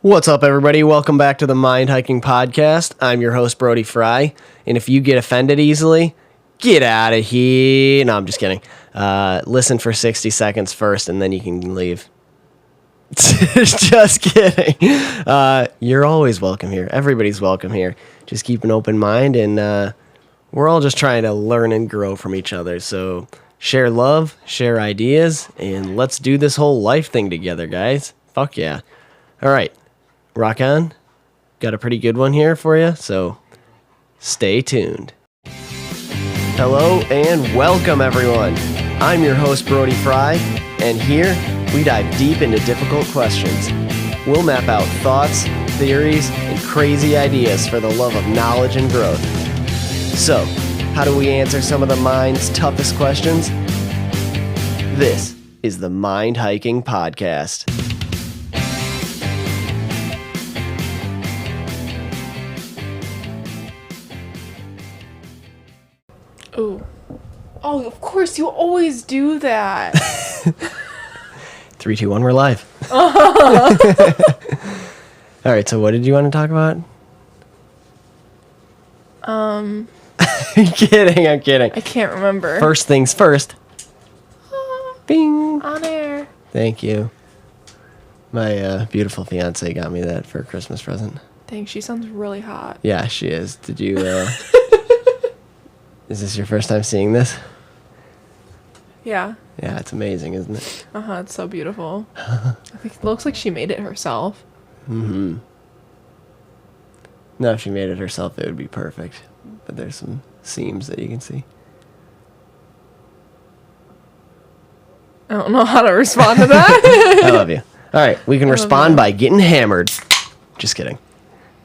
What's up, everybody? Welcome back to the Mind Hiking Podcast. I'm your host, Brody Frye, and if you get offended easily, get out of here. No, I'm just kidding. Listen for 60 seconds first, and then you can leave. Just kidding. You're always welcome here. Everybody's welcome here. Just keep an open mind, and we're all just trying to learn and grow from each other. So share love, share ideas, and let's do this whole life thing together, guys. Fuck yeah. All right. Rock on. Got a pretty good one here for you, so stay tuned. Hello and welcome, everyone. I'm your host, Brody Frye, and here we dive deep into difficult questions. We'll map out thoughts, theories, and crazy ideas for the love of knowledge and growth. So, how do we answer some of the mind's toughest questions? This is the Mind Hiking Podcast. Oh, of course, you always do that. 3, 2, 1, we're live. All right, so what did you want to talk about? I'm kidding. I can't remember. First things first. Bing. On air. Thank you. My beautiful fiance got me that for a Christmas present. Thanks, she sounds really hot. Yeah, she is. Did you, is this your first time seeing this? Yeah. Yeah, it's amazing, isn't it? It's so beautiful. I think it looks like she made it herself. Mm-hmm. No, if she made it herself, it would be perfect. But there's some seams that you can see. I don't know how to respond to that. I love you. All right, we can respond by getting hammered. Just kidding.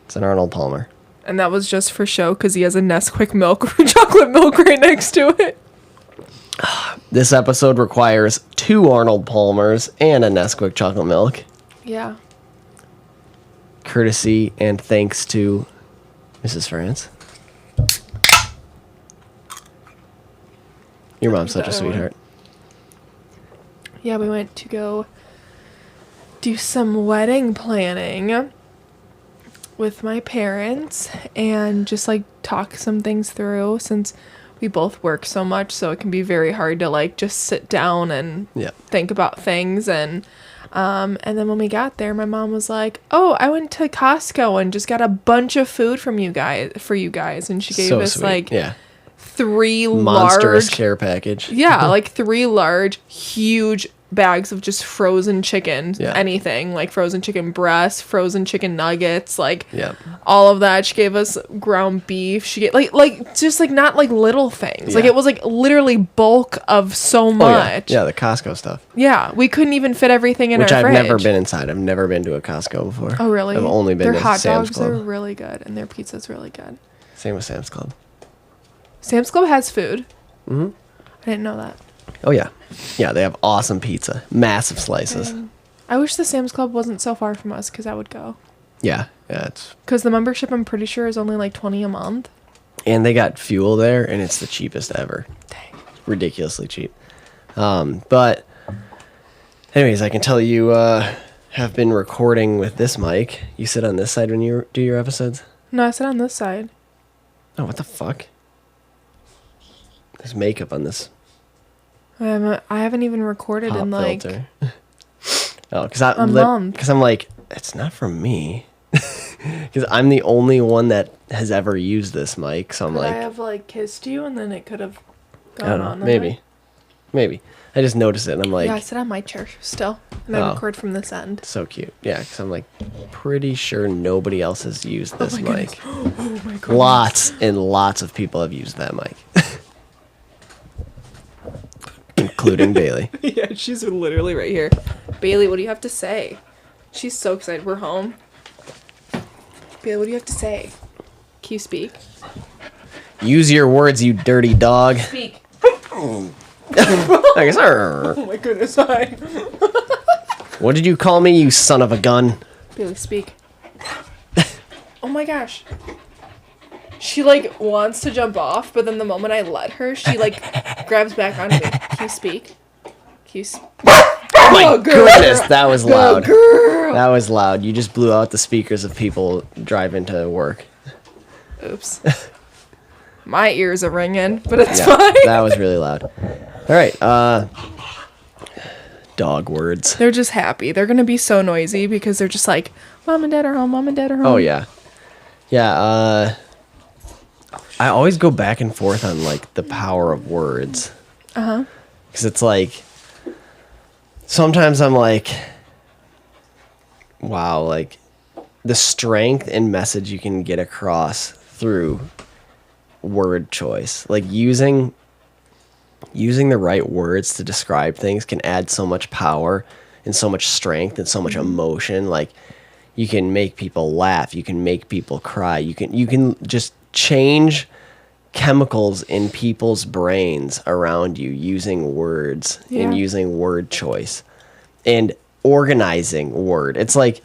It's an Arnold Palmer. And that was just for show because he has a Nesquik milk, chocolate milk right next to it. This episode requires 2 Arnold Palmers and a Nesquik chocolate milk. Yeah. Courtesy and thanks to Mrs. Frantz. Your mom's such a sweetheart. Yeah, we went to go do some wedding planning with my parents and just like talk some things through since we both work so much, so it can be very hard to like just sit down and think about things. And then when we got there, my mom was like, "Oh, I went to Costco and just got a bunch of food from you guys," and she gave us sweet. Like 3 monstrous large care package. Yeah, like 3 large, huge bags of just frozen chicken, anything like frozen chicken breasts, frozen chicken nuggets, like all of that. She gave us ground beef. She gave like just like not like little things. Like it was like literally bulk of so much. Yeah, the Costco stuff. Yeah, we couldn't even fit everything in our fridge. Which I've never been inside. I've never been to a Costco before. Oh, really? I've only been to Sam's Club. Their hot dogs are really good, and their pizza's really good. Same with Sam's Club. Sam's Club has food. Mm-hmm. I didn't know that. Oh, yeah. Yeah, they have awesome pizza. Massive slices. I wish the Sam's Club wasn't so far from us because I would go. Yeah, it's... Because the membership, I'm pretty sure, is only like $20 a month. And they got fuel there, and it's the cheapest ever. Dang. Ridiculously cheap. But anyways, I can tell you have been recording with this mic. You sit on this side when you do your episodes? No, I sit on this side. Oh, what the fuck? There's makeup on this. I haven't even recorded pop in like filter. Oh, because I'm like, it's not from me. Because I'm the only one that has ever used this mic, so I'm like, I have like kissed you, and then it could have gone I don't know, on. Maybe. I just noticed it, and I'm like, yeah, I sit on my chair still, and I record from this end. So cute, yeah. Because I'm like, pretty sure nobody else has used this mic. Oh my god. Lots and lots of people have used that mic. Including Bailey. Yeah, she's literally right here. Bailey, what do you have to say? She's so excited we're home. Bailey, what do you have to say? Can you speak? Use your words, you dirty dog. Speak. I guess. Oh my goodness, hi. What did you call me, you son of a gun? Bailey, speak. Oh my gosh. She, like, wants to jump off, but then the moment I let her, she, like, grabs back onto me. Can you speak? Can you my Good girl. goodness, that was loud. Girl. That was loud. You just blew out the speakers of people driving to work. Oops. My ears are ringing, but it's fine. That was really loud. All right. Dog words. They're just happy. They're gonna be so noisy because they're just like, mom and dad are home. Mom and dad are home. Oh yeah, yeah. I always go back and forth on like the power of words. Because it's like sometimes I'm like, wow, like the strength and message you can get across through word choice, like using the right words to describe things can add so much power and so much strength and so much emotion. Like you can make people laugh, you can make people cry, you can just change chemicals in people's brains around you using words and using word choice and organizing word. It's like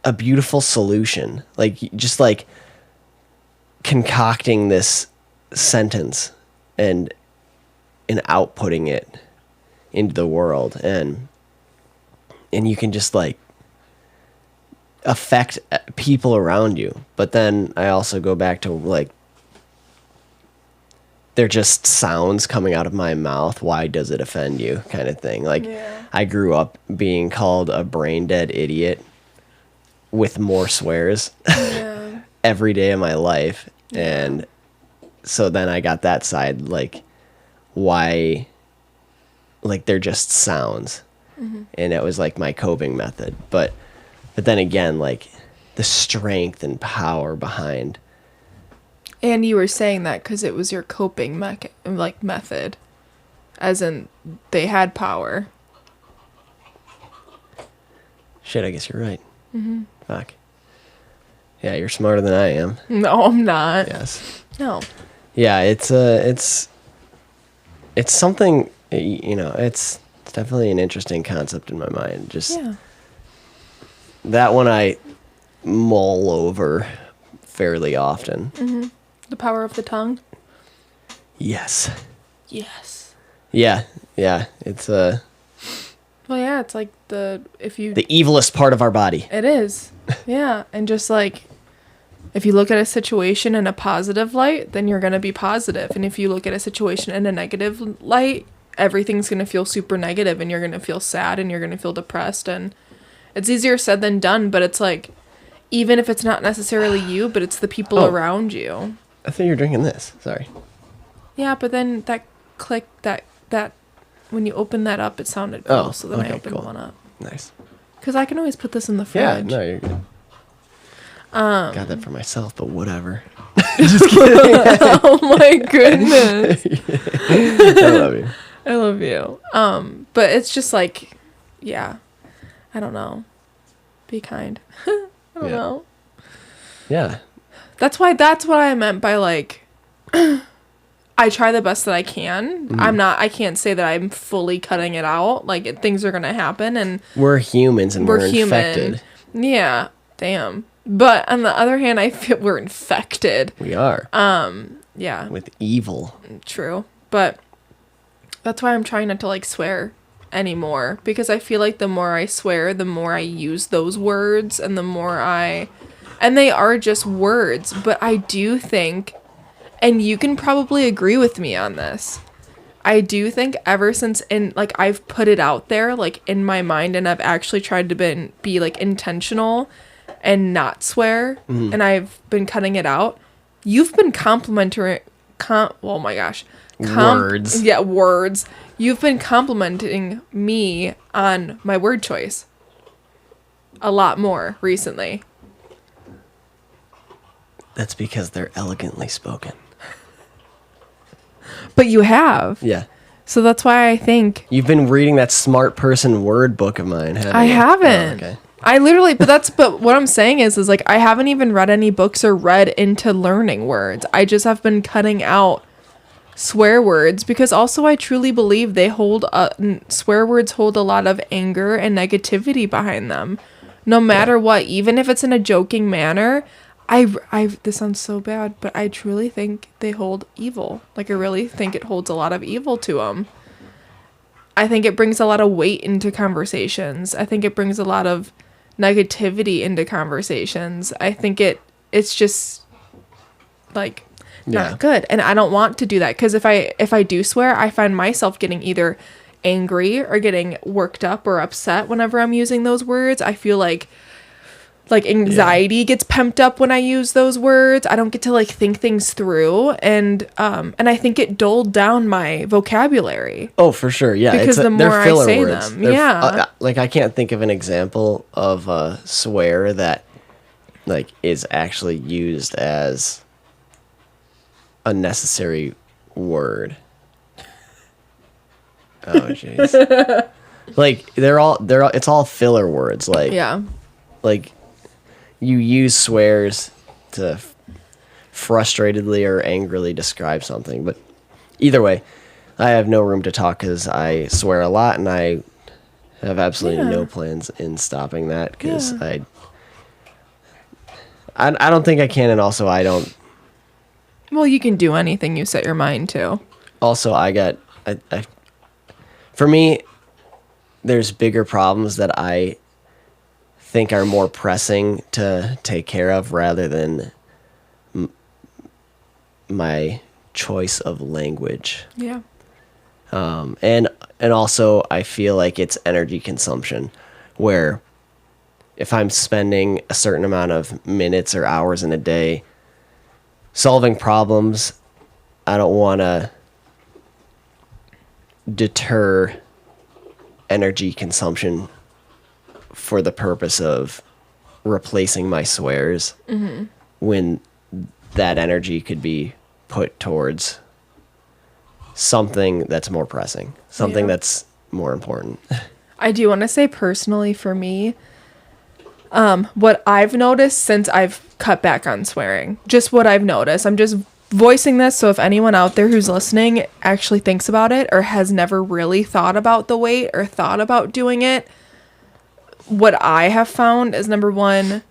a beautiful solution, like just like concocting this sentence and outputting it into the world, and you can just like affect people around you. But then I also go back to like, they're just sounds coming out of my mouth. Why does it offend you, kind of thing? Like I grew up being called a brain dead idiot with more swears every day of my life. And so then I got that side, like why, like they're just sounds. And it was like my coping method. But then again, like the strength and power behind. And you were saying that because it was your coping method, as in they had power. Shit, I guess you're right. Fuck. Yeah, you're smarter than I am. No, I'm not. Yes. No. Yeah, it's something, you know, it's definitely an interesting concept in my mind. Just that one I mull over fairly often. The power of the tongue. Yes. Yes. Yeah. It's Well, yeah, it's like the evilest part of our body. It is. Yeah, and just like if you look at a situation in a positive light, then you're going to be positive. And if you look at a situation in a negative light, everything's going to feel super negative and you're going to feel sad and you're going to feel depressed. And it's easier said than done, but it's like, even if it's not necessarily you, but it's the people around you. I thought you were drinking this. Sorry. Yeah, but then that click, that when you open that up, it sounded cool. So then I opened one up. Nice. Because I can always put this in the fridge. Yeah, no, you're good. Got that for myself, but whatever. Just kidding. Oh my goodness. I love you. I love you. But it's just like, yeah, I don't know. Be kind. I don't know. Yeah. That's what I meant by like, I try the best that I can. I can't say that I'm fully cutting it out. Like things are going to happen and we're humans and we're infected. Yeah. Damn. But on the other hand, I feel we're infected. We are. Yeah. With evil. True. But that's why I'm trying not to like swear anymore, because I feel like the more I swear, the more I use those words and the more and they are just words, but I do think, and you can probably agree with me on this, I do think ever since I've put it out there like in my mind and I've actually tried to be like intentional and not swear, and I've been cutting it out, you've been oh my gosh. Words. Yeah, words. You've been complimenting me on my word choice a lot more recently. That's because they're elegantly spoken. But you have. Yeah. So that's why I think... You've been reading that smart person word book of mine, haven't you? I haven't. Oh, okay. I literally... But what I'm saying is like, I haven't even read any books or read into learning words. I just have been cutting out swear words, because also I truly believe they swear words hold a lot of anger and negativity behind them. No matter what, even if it's in a joking manner... this sounds so bad, but I truly think they hold evil. Like, I really think it holds a lot of evil to them. I think it brings a lot of weight into conversations. I think it brings a lot of negativity into conversations. I think it's just like not good. And I don't want to do that, because if I do swear, I find myself getting either angry or getting worked up or upset whenever I'm using those words. I feel like anxiety gets pumped up when I use those words. I don't get to like think things through, and I think it dulled down my vocabulary. Oh, for sure. Yeah. Because the more I say them, like I can't think of an example of a swear that like is actually used as a necessary word. Oh, jeez. Like they're all it's all filler words. Like like you use swears to frustratedly or angrily describe something, but either way, I have no room to talk because I swear a lot, and I have absolutely no plans in stopping that, because I don't think I can, and also I don't. Well, you can do anything you set your mind to. Also, for me, there's bigger problems that I think are more pressing to take care of rather than my choice of language. Yeah. And also I feel like it's energy consumption, where if I'm spending a certain amount of minutes or hours in a day solving problems, I don't want to deter energy consumption for the purpose of replacing my swears, when that energy could be put towards something that's more pressing, something that's more important. I do want to say personally for me, what I've noticed since I've cut back on swearing, just what I've noticed, I'm just voicing this so if anyone out there who's listening actually thinks about it or has never really thought about the weight or thought about doing it, what I have found is, number one,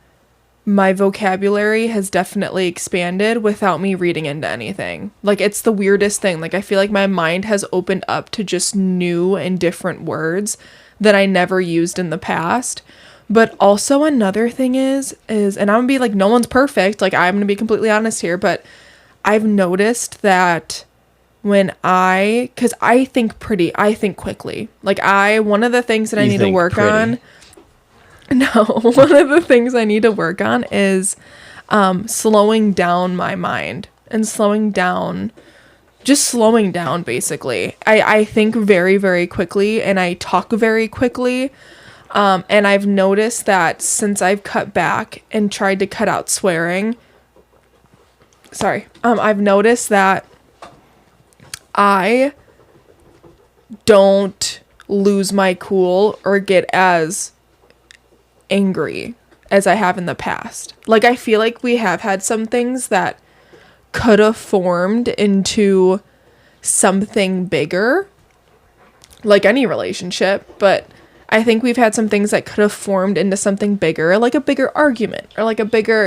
my vocabulary has definitely expanded without me reading into anything. Like, it's the weirdest thing. Like, I feel like my mind has opened up to just new and different words that I never used in the past. But also another thing is, and I'm gonna be like, no one's perfect. Like, I'm gonna be completely honest here, but I've noticed that because I think quickly. Like, one of the things that I need to work on. No, one of the things I need to work on is slowing down my mind and slowing down basically. I think very, very quickly, and I talk very quickly. And I've noticed that since I've cut back and tried to cut out swearing, I've noticed that I don't lose my cool or get as angry as I have in the past. Like, I feel like we have had some things that could have formed into something bigger, like any relationship, but I think we've had some things that could have formed into something bigger, like a bigger argument or like a bigger,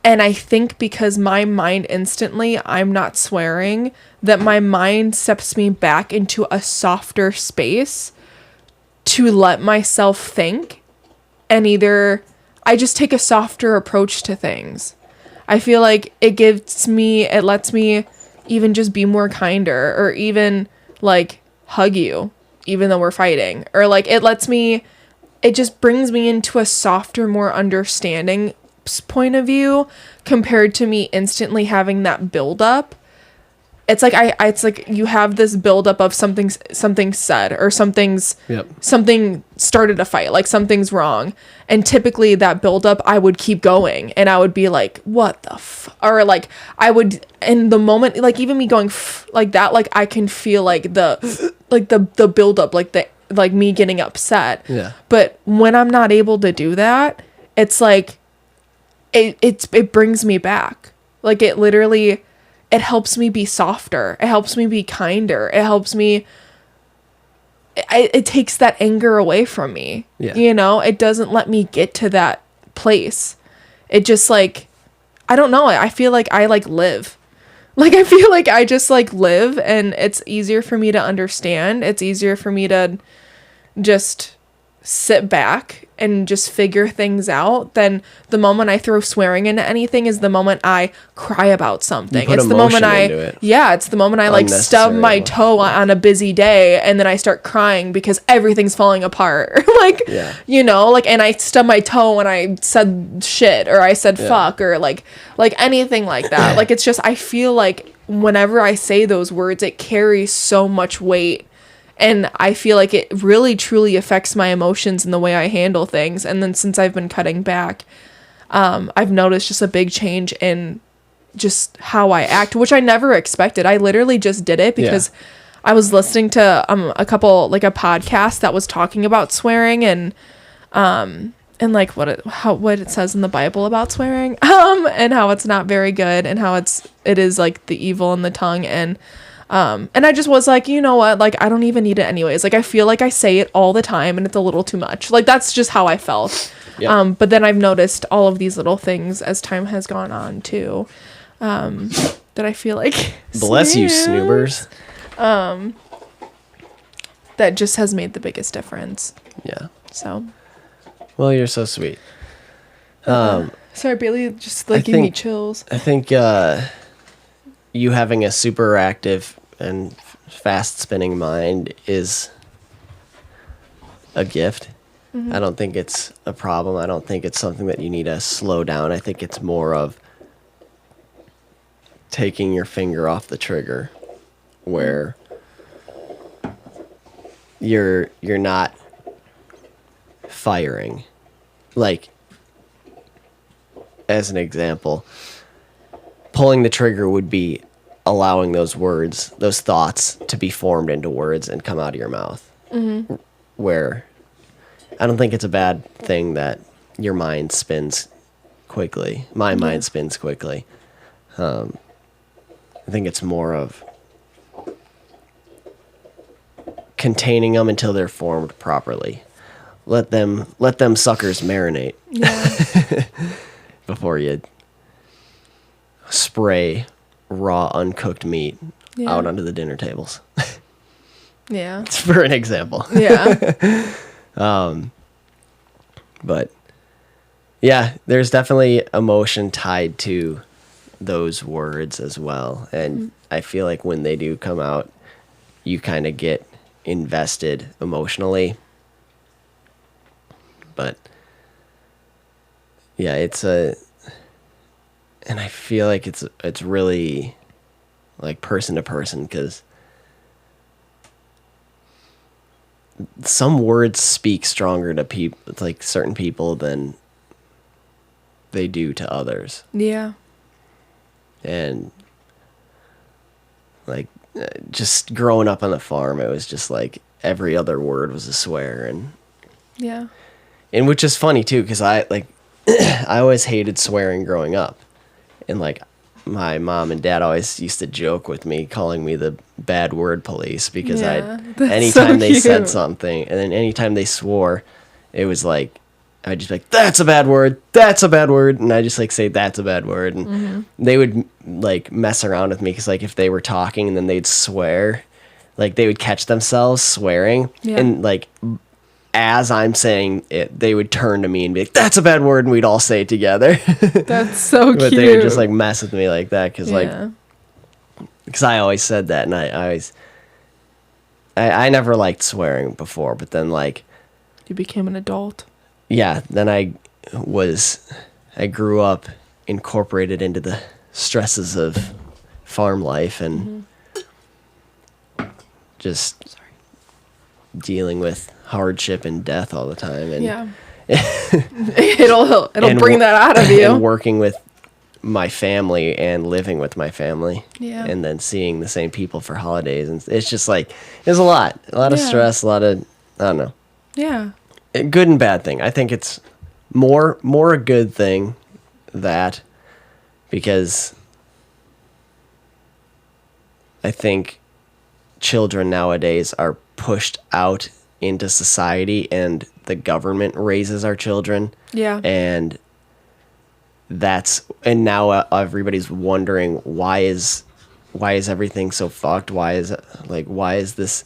and I think because my mind instantly, I'm not swearing, that my mind steps me back into a softer space to let myself think. And either I just take a softer approach to things. I feel like it lets me even just be more kinder, or even like hug you, even though we're fighting. Or like it just brings me into a softer, more understanding point of view compared to me instantly having that buildup. It's like it's like you have this buildup of something said, or something started a fight, like something's wrong, and typically that buildup I would keep going, and I would be like, what the or like I would, in the moment, like even me going like that, like I can feel like the buildup, like me getting upset. Yeah. But when I'm not able to do that, it's like it brings me back. Like, it literally. It helps me be softer. It helps me be kinder. It helps me. It takes that anger away from me. Yeah. It doesn't let me get to that place. It just like, I don't know. I feel like I like live. Like, I feel like I just, like, live, and it's easier for me to understand. It's easier for me to just sit back and just figure things out than the moment I throw swearing into anything is the moment I cry about something. You put It's the emotion moment into it. it's the moment I like stub Unnecessary my emotion. toe on a busy day and then I start crying because everything's falling apart. Like, Yeah. you know, like, and I stub my toe when I said shit or I said fuck or like anything like that. Like, it's just, I feel like whenever I say those words, it carries so much weight. And I feel like it really, truly affects my emotions and the way I handle things. And then since I've been cutting back, I've noticed just a big change in just how I act, which I never expected. I literally just did it because I was listening to a podcast that was talking about swearing and like what it says in the Bible about swearing, and how it's not very good and how it is like the evil in the tongue and I just was like, you know what? Like, I don't even need it anyways. Like, I feel like I say it all the time and it's a little too much. Like, that's just how I felt. Yeah. But then I've noticed all of these little things as time has gone on too. That I feel like Bless you, snoobers. that just has made the biggest difference. Yeah. So. Well, you're so sweet. Sorry, Bailey, just like gave me chills. I think you having a super active and fast spinning mind is a gift. Mm-hmm. I don't think it's a problem. I don't think it's something that you need to slow down. I think it's more of taking your finger off the trigger where you're not firing. Like, as an example, pulling the trigger would be allowing those words, those thoughts to be formed into words and come out of your mouth. Mm-hmm. Where I don't think it's a bad thing that your mind spins quickly. My mind spins quickly. I think it's more of containing them until they're formed properly. Let them suckers marinate. Yeah. Before you spray raw uncooked meat out onto the dinner tables. Yeah. For an example. Yeah. But yeah, there's definitely emotion tied to those words as well. And I feel like when they do come out, you kind of get invested emotionally. But yeah, and I feel like it's really like person to person, because some words speak stronger to people, like certain people, than they do to others. Yeah. And like just growing up on the farm, it was just like every other word was a swear, and which is funny too, because I always hated swearing growing up, and like my mom and dad always used to joke with me, calling me the bad word police, because anytime they said something, and then anytime they swore, it was like I'd just be like, that's a bad word, and I just like say that's a bad word, and they would like mess around with me, because like if they were talking and then they'd swear, like they would catch themselves swearing, and like as I'm saying it, they would turn to me and be like, that's a bad word, and we'd all say it together. That's so cute. But they would just like mess with me like that, because because I always said that, and I never liked swearing before, but then like you became an adult. Yeah, then I grew up incorporated into the stresses of farm life, and just dealing with hardship and death all the time, and it'll bring that out of you. And working with my family and living with my family, and then seeing the same people for holidays, and it's just like there's a lot of stress, a lot of, I don't know. Yeah. Good and bad thing. I think it's more a good thing, that, because I think children nowadays are pushed out into society, and the government raises our children. Yeah. And now everybody's wondering, why is why is everything so fucked? Why is this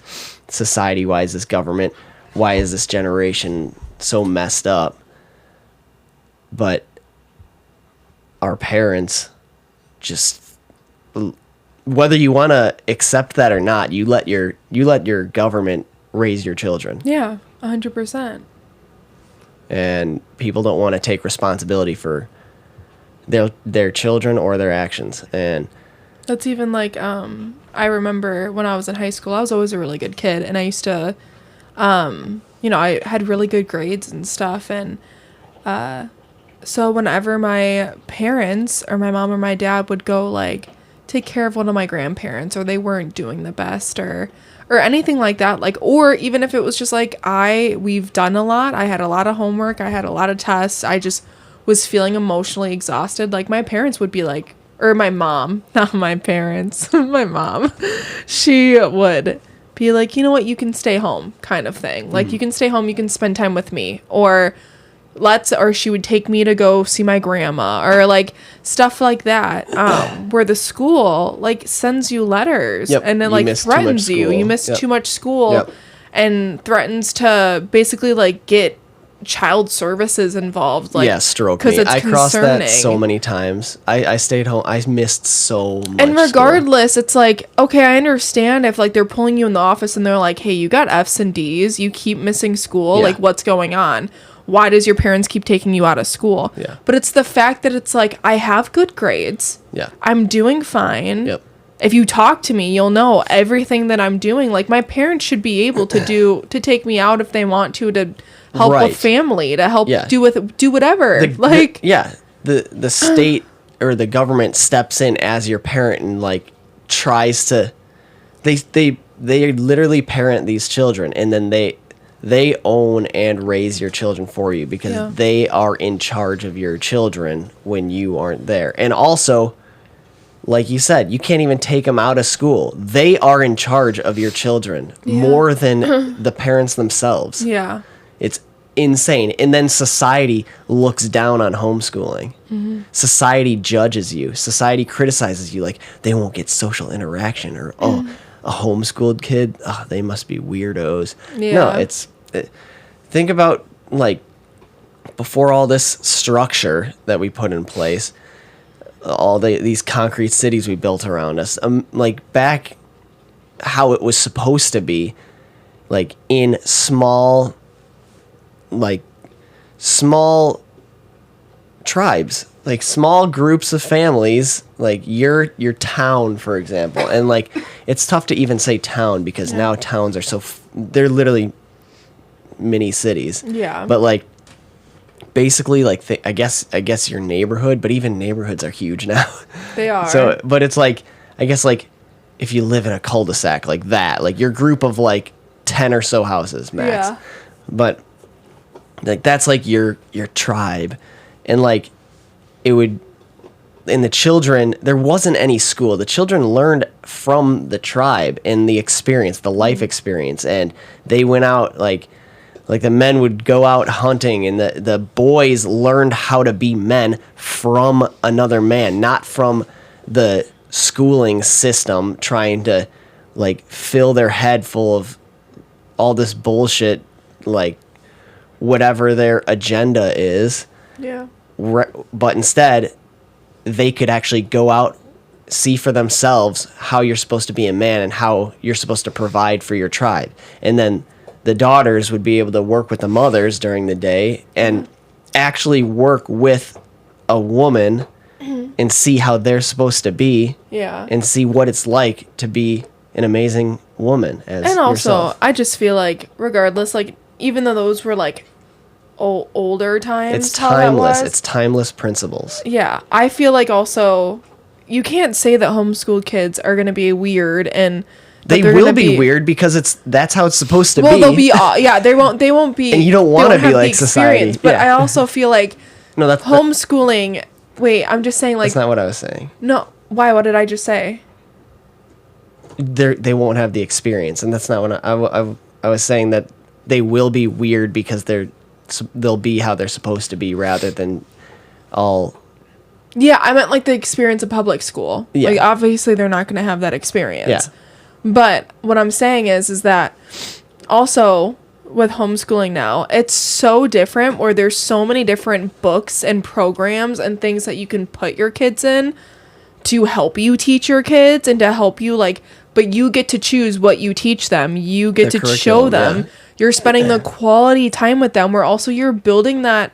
society, why is this government, why is this generation so messed up? But our parents just, whether you want to accept that or not, you let your government raise your children. Yeah, 100%. And people don't want to take responsibility for their children or their actions. And that's even like, I remember when I was in high school, I was always a really good kid, and I used to, I had really good grades and stuff, and so whenever my parents or my mom or my dad would go like take care of one of my grandparents, or they weren't doing the best, or anything like that, like, or even if it was just like we've done a lot, I had a lot of homework, I had a lot of tests, I just was feeling emotionally exhausted, like my parents would be like, or my mom, not my parents, my mom, she would be like, you know what, you can stay home, kind of thing. Like, you can stay home, you can spend time with me, or she would take me to go see my grandma, or like stuff like that, where the school like sends you letters, and then like threatens you missed too much school, and threatens to basically like get child services involved, like, stroke me. I crossed that so many times. I stayed home. I missed so much. And regardless, it's like, okay, I understand if like they're pulling you in the office and they're like, hey, you got F's and D's, you keep missing school, like what's going on? Why does your parents keep taking you out of school? But it's the fact that it's like, I have good grades, I'm doing fine, if you talk to me, you'll know everything that I'm doing. Like, my parents should be able to take me out if they want to help with family, to help do whatever. The state or the government steps in as your parent and like tries to, they literally parent these children, and then they own and raise your children for you, because they are in charge of your children when you aren't there. And also, like you said, you can't even take them out of school. They are in charge of your children more than the parents themselves. Yeah. It's insane. And then society looks down on homeschooling. Mm-hmm. Society judges you. Society criticizes you, like they won't get social interaction, or a homeschooled kid, they must be weirdos. No, think about like before all this structure that we put in place, all these concrete cities we built around us, like back how it was supposed to be, like in small tribes, like small groups of families, like your town, for example. And like, it's tough to even say town, because now towns are they're literally mini cities. Yeah. But like, basically, like, I guess your neighborhood, but even neighborhoods are huge now. They are. So, but it's like, I guess like if you live in a cul-de-sac like that, like your group of like 10 or so houses max. Yeah. But like, that's like your tribe. And like, it would, and the children, there wasn't any school. The children learned from the tribe and the experience, the life experience. And they went out, like the men would go out hunting, and the boys learned how to be men from another man, not from the schooling system trying to like fill their head full of all this bullshit, like whatever their agenda is. Yeah. But instead, they could actually go out, see for themselves how you're supposed to be a man and how you're supposed to provide for your tribe. And then the daughters would be able to work with the mothers during the day and actually work with a woman and see how they're supposed to be. Yeah. And see what it's like to be an amazing woman as yourself. And also, I just feel like, regardless, like, even though those were like older times, it's timeless. It's timeless principles. Yeah. I feel like also, you can't say that homeschooled kids are going to be weird, and they will be weird, because that's how it's supposed to be. Well, they'll be, they won't be. And you don't want to be like society. But I also feel like that's homeschooling. Wait, I'm just saying, like, that's not what I was saying. No, why? What did I just say? They won't have the experience, and that's not what I was saying, that they will be weird because they'll be how they're supposed to be, rather than all Yeah, I meant like the experience of public school. Yeah. Like obviously they're not going to have that experience. Yeah. But what I'm saying is that also with homeschooling now, it's so different where there's so many different books and programs and things that you can put your kids in to help you teach your kids and to help you like, but you get to choose what you teach them. You get The to show curriculum, them. yeah. You're spending the quality time with them where also you're building that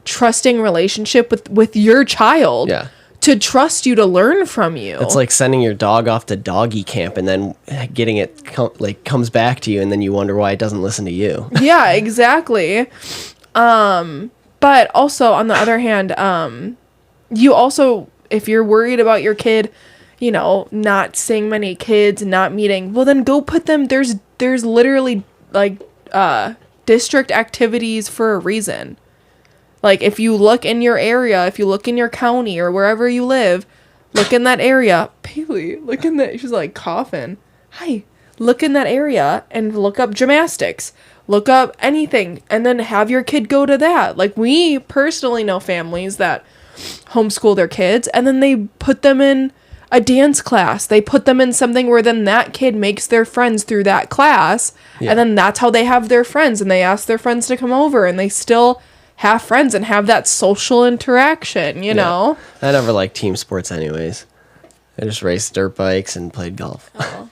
trusting relationship with your child. Yeah. To trust you, to learn from you. It's like sending your dog off to doggy camp and then getting it comes back to you, and then you wonder why it doesn't listen to you. Yeah, exactly. But also on the other hand, you also, if you're worried about your kid, you know, not seeing many kids, not meeting, well then go put them, there's literally like district activities for a reason. Like, if you look in your area, if you look in your county or wherever you live, look in that area. Bailey, look in that. She's like coughing. Hi. Look in that area and look up gymnastics. Look up anything. And then have your kid go to that. Like, we personally know families that homeschool their kids and then they put them in a dance class. They put them in something where then that kid makes their friends through that class. Yeah. And then that's how they have their friends. And they ask their friends to come over and they still have friends and have that social interaction, you know? I never liked team sports anyways. I just raced dirt bikes and played golf. Oh.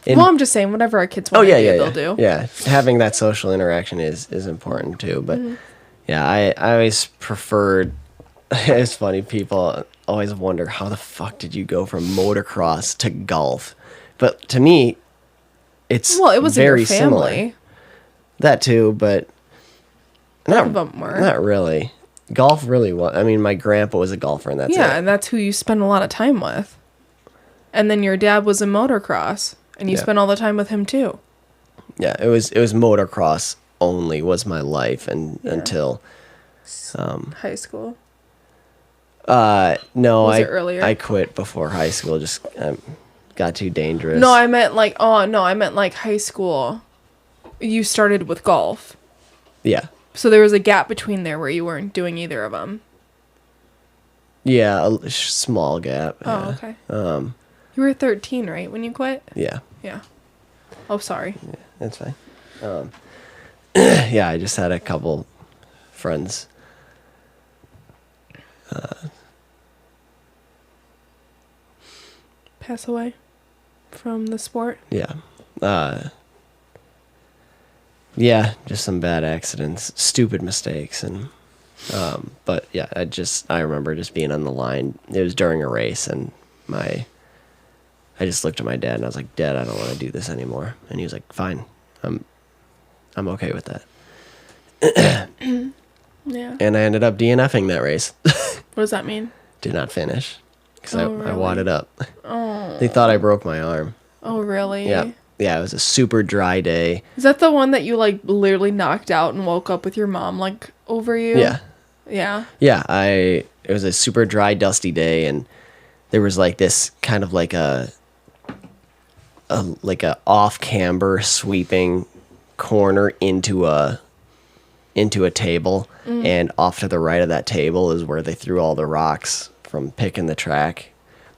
And- Well, I'm just saying, whatever our kids want to do, they'll do. Yeah, having that social interaction is important too. But yeah, I always preferred. It's funny, people always wonder how the fuck did you go from motocross to golf, but to me, it's Well, it was very in your family. similar. That too, but Both of them were. not really. Golf really was. I mean, my grandpa was a golfer, and that's Yeah, it. and that's who you spend a lot of time with. And then your dad was in motocross, and you Yeah. spent all the time with him too. Yeah, it was motocross only was my life, and Yeah. until High school. no, Was it earlier? I quit before high school. Just got too dangerous. No, I meant like high school. You started with golf. Yeah, So there was a gap between there where you weren't doing either of them. yeah, a small gap. Oh, Yeah. okay. You were 13, right, when you quit? Yeah, Yeah. Oh, sorry. that's fine. Yeah, I just had a couple friends. Pass away from the sport. Yeah. Yeah, just some bad accidents, stupid mistakes, and but yeah, I remember just being on the line. It was during a race, and I just looked at my dad and I was like, "Dad, I don't want to do this anymore." And he was like, "Fine, I'm okay with that." Yeah. And I ended up DNFing that race. What does that mean? Did not finish because Oh, I really? wadded up. Oh. They thought I broke my arm. Oh, really? Yeah, yeah, it was a super dry day. Is that the one that you like literally knocked out and woke up with your mom like over you? Yeah. Yeah. Yeah, it was a super dry, dusty day, and there was like this kind of like a off camber sweeping corner into a table, and off to the right of that table is where they threw all the rocks from picking the track.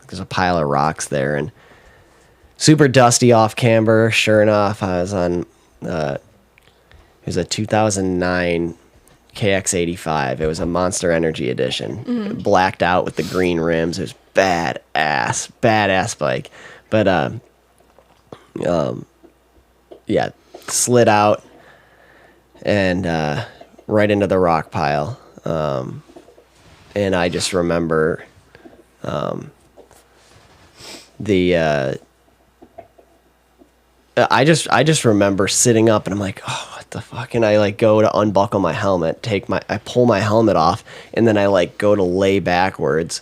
There's a pile of rocks there, and super dusty off camber. Sure enough, I was on it was a 2009 KX85. It was a Monster Energy edition. Blacked out with the green rims. It was badass bike. But yeah, slid out and right into the rock pile. And I just remember I just remember sitting up and I'm like, oh, what the fuck? And I like go to unbuckle my helmet, I pull my helmet off, and then I like go to lay backwards.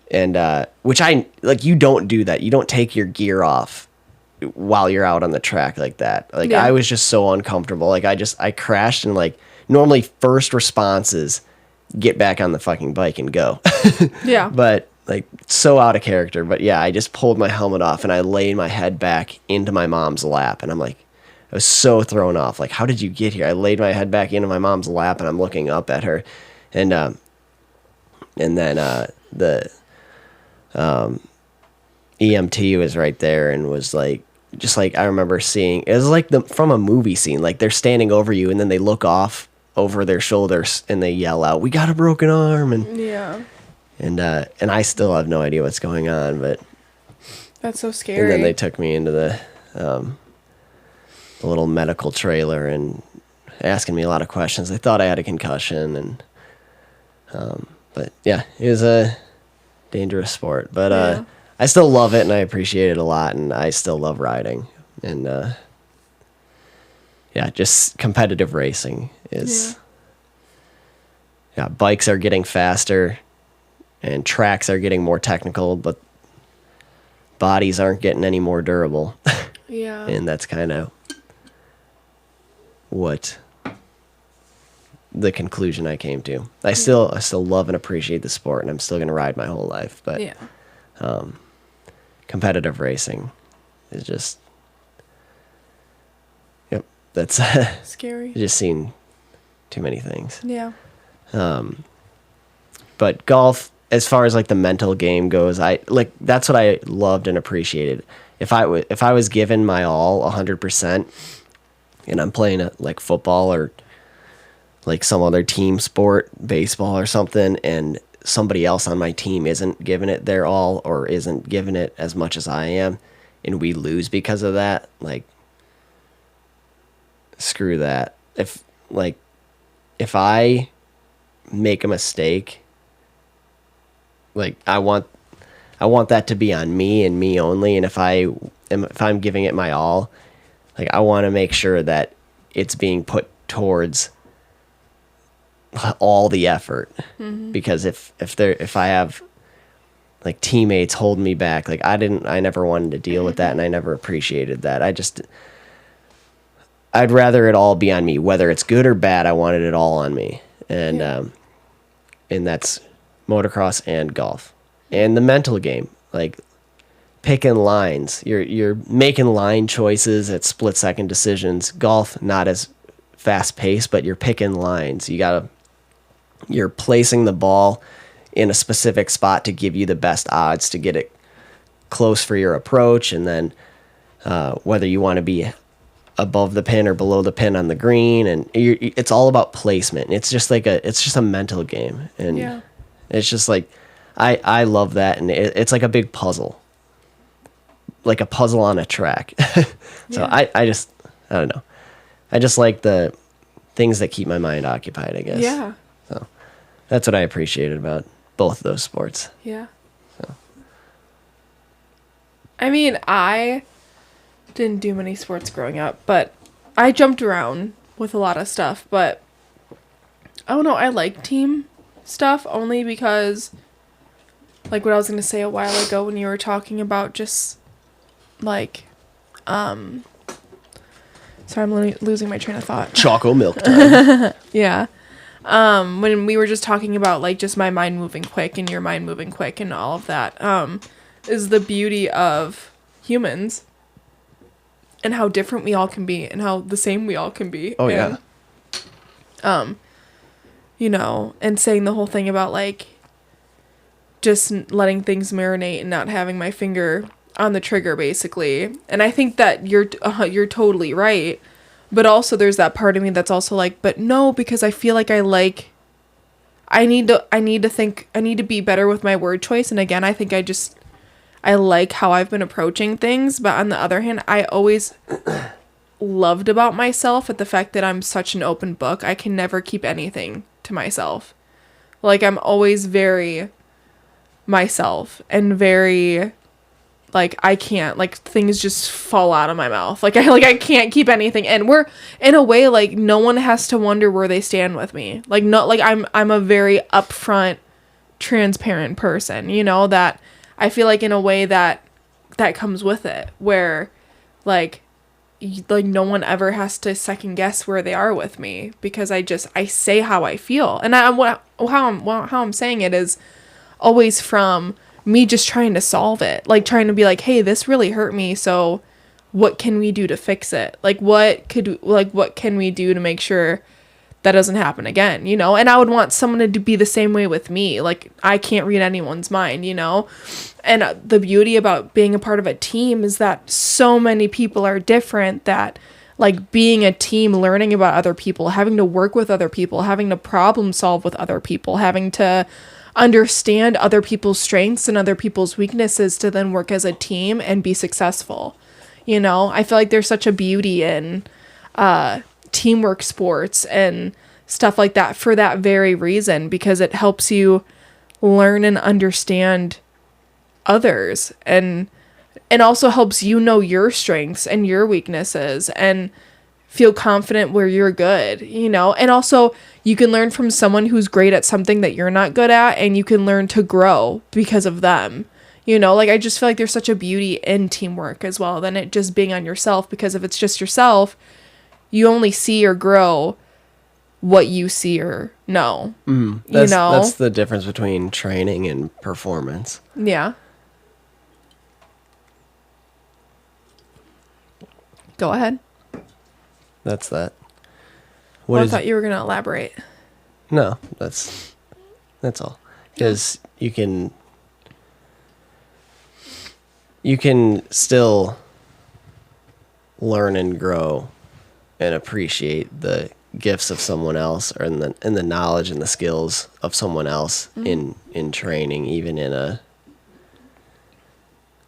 And which you don't do that. You don't take your gear off while you're out on the track like that. Like, Yeah. I was just so uncomfortable. Like, I crashed, and like normally first responses get back on the fucking bike and go. Yeah. But like, so out of character. But yeah, I just pulled my helmet off and I laid my head back into my mom's lap, and I'm like, I was so thrown off. Like, how did you get here? I laid my head back into my mom's lap and I'm looking up at her, and And then the EMT was right there and was like, just like I remember seeing, it was like from a movie scene, like they're standing over you and then they look off over their shoulders and they yell out, "We got a broken arm!" And I still have no idea what's going on, but that's so scary. And then they took me into the little medical trailer and asking me a lot of questions. They thought I had a concussion, and but yeah, it was a dangerous sport. But I still love it and I appreciate it a lot, and I still love riding. And just competitive racing is bikes are getting faster and tracks are getting more technical, but bodies aren't getting any more durable. And that's kind of what the conclusion I came to. I still love and appreciate the sport, and I'm still going to ride my whole life, but competitive racing is just that's scary. Just seen too many things. But golf, as far as like the mental game goes, that's what I loved and appreciated. If I was given my all 100%, and I'm playing like football or like some other team sport, baseball or something, and somebody else on my team isn't giving it their all or isn't giving it as much as I am, and we lose because of that, like, screw that. If I make a mistake, like, I want that to be on me and me only. And if I'm giving it my all, like, I want to make sure that it's being put towards all the effort. Because if I have like teammates holding me back, like I never wanted to deal with that, and I never appreciated that. I'd rather it all be on me, whether it's good or bad. I wanted it all on me. And that's motocross and golf. And the mental game, like picking lines. You're making line choices at split-second decisions. Golf, not as fast-paced, but you're picking lines. You're placing the ball in a specific spot to give you the best odds to get it close for your approach, and then whether you want to be above the pin or below the pin on the green, and it's all about placement. It's just a mental game, and it's just like I love that, and it's like a big puzzle, like a puzzle on a track. So I don't know, I just like the things that keep my mind occupied, I guess. So that's what I appreciated about both those sports. So. I mean, I didn't do many sports growing up, but I jumped around with a lot of stuff. But I don't know, I like team stuff only because, like what I was going to say a while ago when you were talking about just like sorry, I'm losing my train of thought. Choco milk time. When we were just talking about like just my mind moving quick and your mind moving quick and all of that, is the beauty of humans and how different we all can be and how the same we all can be. You know, and saying the whole thing about like just letting things marinate and not having my finger on the trigger, basically. And I think that you're totally right. But also there's that part of me that's also like, but no, because I feel like I need to be better with my word choice. And again, I think I like how I've been approaching things. But on the other hand, I always loved about myself at the fact that I'm such an open book. I can never keep anything to myself. Like, I'm always very myself and very, like, I can't, like, things just fall out of my mouth. I can't keep anything. And we're, in a way, like, no one has to wonder where they stand with me. Like, not, like, I'm a very upfront, transparent person, you know, that I feel like in a way that comes with it, where, like no one ever has to second guess where they are with me, because I say how I feel. And how I'm saying it is always from me just trying to solve it, like trying to be like, hey, this really hurt me, so what can we do to fix it? Like what can we do to make sure that doesn't happen again, you know? And I would want someone to be the same way with me. Like, I can't read anyone's mind, you know? And the beauty about being a part of a team is that so many people are different, that like being a team, learning about other people, having to work with other people, having to problem solve with other people, having to understand other people's strengths and other people's weaknesses to then work as a team and be successful. You know, I feel like there's such a beauty in teamwork sports and stuff like that for that very reason, because it helps you learn and understand others, and also helps you know your strengths and your weaknesses and feel confident where you're good, you know? And also you can learn from someone who's great at something that you're not good at, and you can learn to grow because of them. You know, like I just feel like there's such a beauty in teamwork as well than it just being on yourself, because if it's just yourself, you only see or grow what you see or know. That's the difference between training and performance. Yeah. Go ahead. That's that. I thought you were going to elaborate. No, that's all. Because you can still learn and grow and appreciate the gifts of someone else, or in the knowledge and the skills of someone else in training, even in a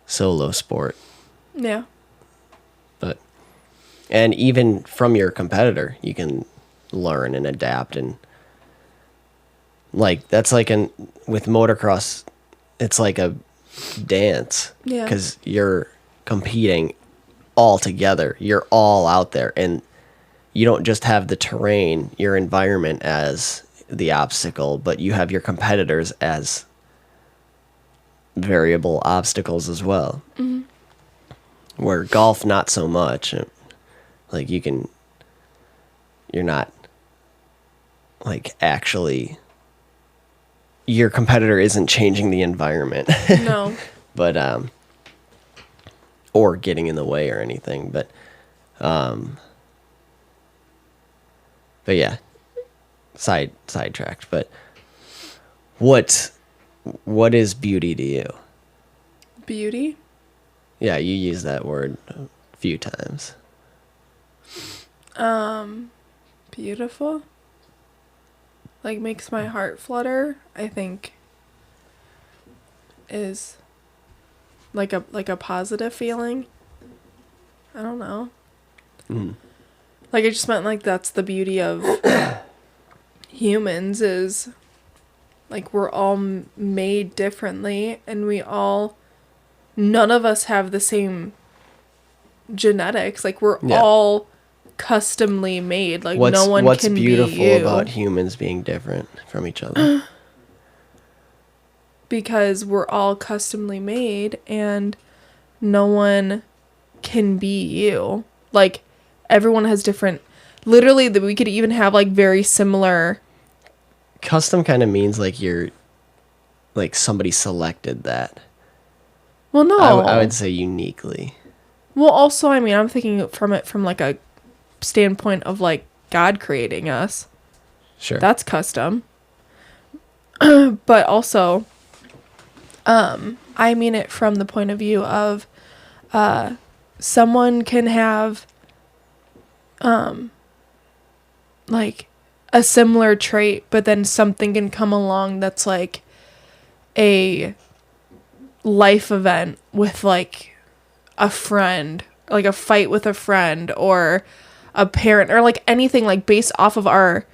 solo sport. Yeah. And even from your competitor, you can learn and adapt. And like, that's like with motocross, it's like a dance. Yeah. Because you're competing all together. You're all out there. And you don't just have the terrain, your environment as the obstacle, but you have your competitors as variable obstacles as well. Mm-hmm. Where golf, not so much. Like you're not like actually, your competitor isn't changing the environment. No. But, or getting in the way or anything. But yeah, sidetracked. But what is beauty to you? Beauty? Yeah, you use that word a few times. Beautiful. Like makes my heart flutter, I think is like a positive feeling. I don't know. Like I just meant like that's the beauty of humans, is like we're all made differently, and none of us have the same genetics. Like we're all customly made. Like no one can be you. What's beautiful about humans being different from each other? Because we're all customly made, and no one can be you. Like everyone has different. Literally, we could even have like very similar. Custom kind of means like you're, like somebody selected that. Well, no. I would say uniquely. Well, also, I mean, I'm thinking from like a standpoint of like God creating us. Sure. That's custom. But also, I mean it from the point of view of someone can have like a similar trait, but then something can come along that's like a life event with like a friend, like a fight with a friend or a parent, or like anything like based off of our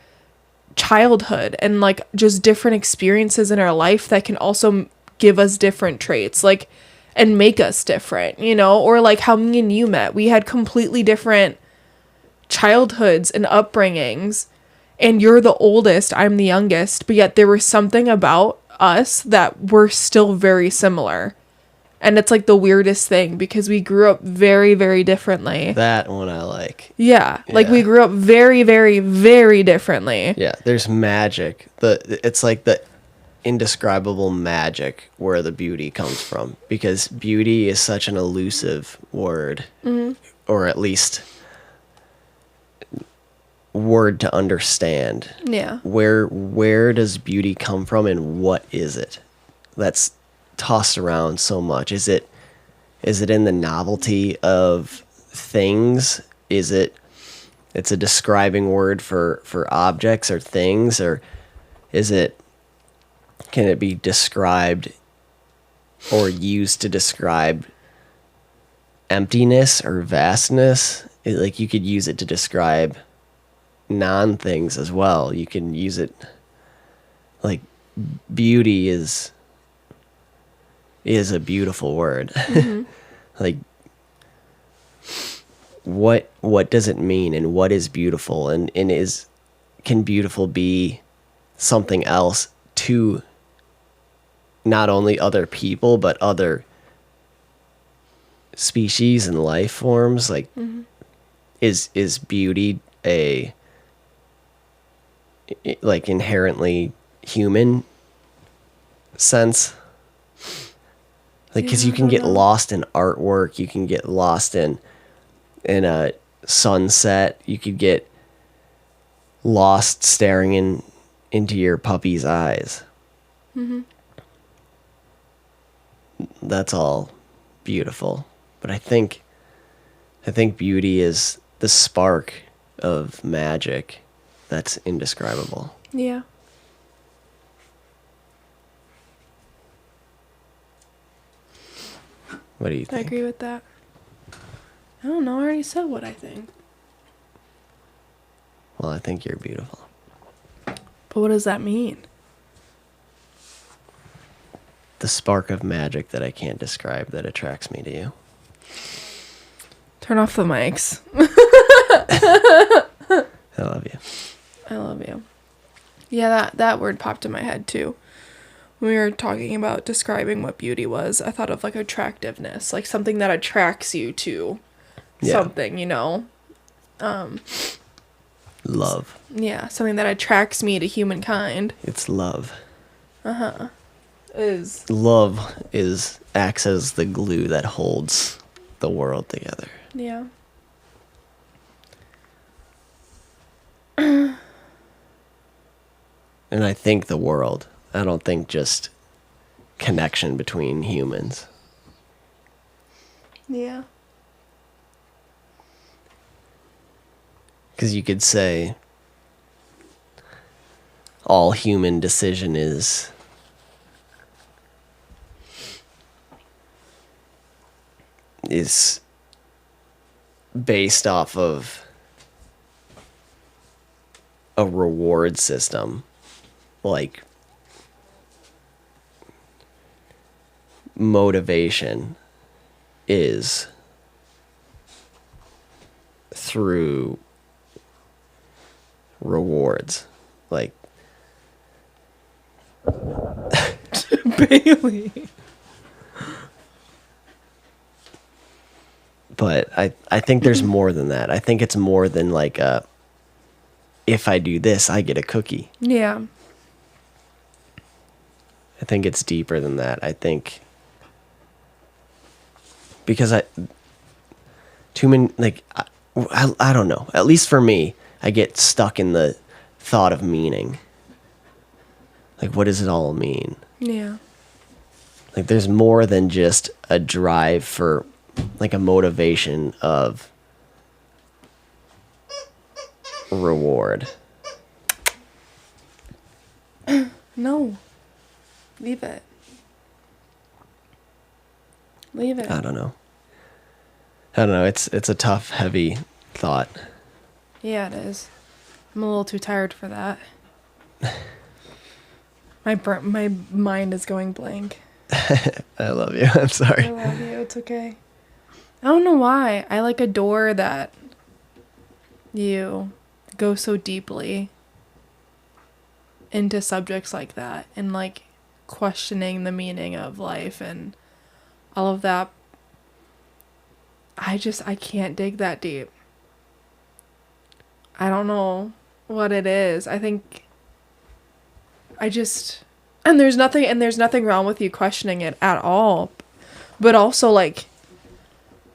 childhood and like just different experiences in our life that can also give us different traits, like, and make us different, you know? Or like how me and you met, we had completely different childhoods and upbringings, and you're the oldest, I'm the youngest, but yet there was something about us that were still very similar. And it's like the weirdest thing because we grew up very, very differently. That one I like. Yeah. Like we grew up very, very, very differently. Yeah. There's magic. It's like the indescribable magic where the beauty comes from, because beauty is such an elusive word, or at least word to understand. Yeah. Where does beauty come from, and what is it? That's tossed around so much. Is it in the novelty of things? It's a describing word for objects or things, or can it be described or used to describe emptiness or vastness? Like, you could use it to describe non-things as well. You can use it, like, beauty is a beautiful word. Mm-hmm. Like, what does it mean, and what is beautiful, and can beautiful be something else to not only other people but other species and life forms? Like, is beauty like inherently human sense? Like, because you can get lost in artwork, you can get lost in a sunset, you could get lost staring into your puppy's eyes. Mm-hmm. That's all beautiful, but I think beauty is the spark of magic that's indescribable. Yeah. What do you think? I agree with that. I don't know. I already said what I think. Well, I think you're beautiful. But what does that mean? The spark of magic that I can't describe that attracts me to you. Turn off the mics. I love you. I love you. Yeah, that word popped in my head too. When we were talking about describing what beauty was, I thought of like attractiveness, like something that attracts you to something, you know? Love. Yeah, something that attracts me to humankind. It's love. Uh-huh. Love acts as the glue that holds the world together. Yeah. And I think the world. I don't think just connection between humans. Yeah. Because you could say all human decision is based off of a reward system. Like, motivation is through rewards. Like, Bailey. But I think there's more than that. I think it's more than like if I do this, I get a cookie. Yeah. I think it's deeper than that. I think because I don't know. At least for me, I get stuck in the thought of meaning. Like, what does it all mean? Yeah. Like, there's more than just a drive for, like, a motivation of reward. No. Leave it. Leave it. I don't know. It's a tough, heavy thought. Yeah, it is. I'm a little too tired for that. My mind is going blank. I love you. I'm sorry. I love you. It's okay. I don't know why. I like adore that you go so deeply into subjects like that and like questioning the meaning of life and all of that. I can't dig that deep. I don't know what it is. I think and there's nothing wrong with you questioning it at all. But also, like,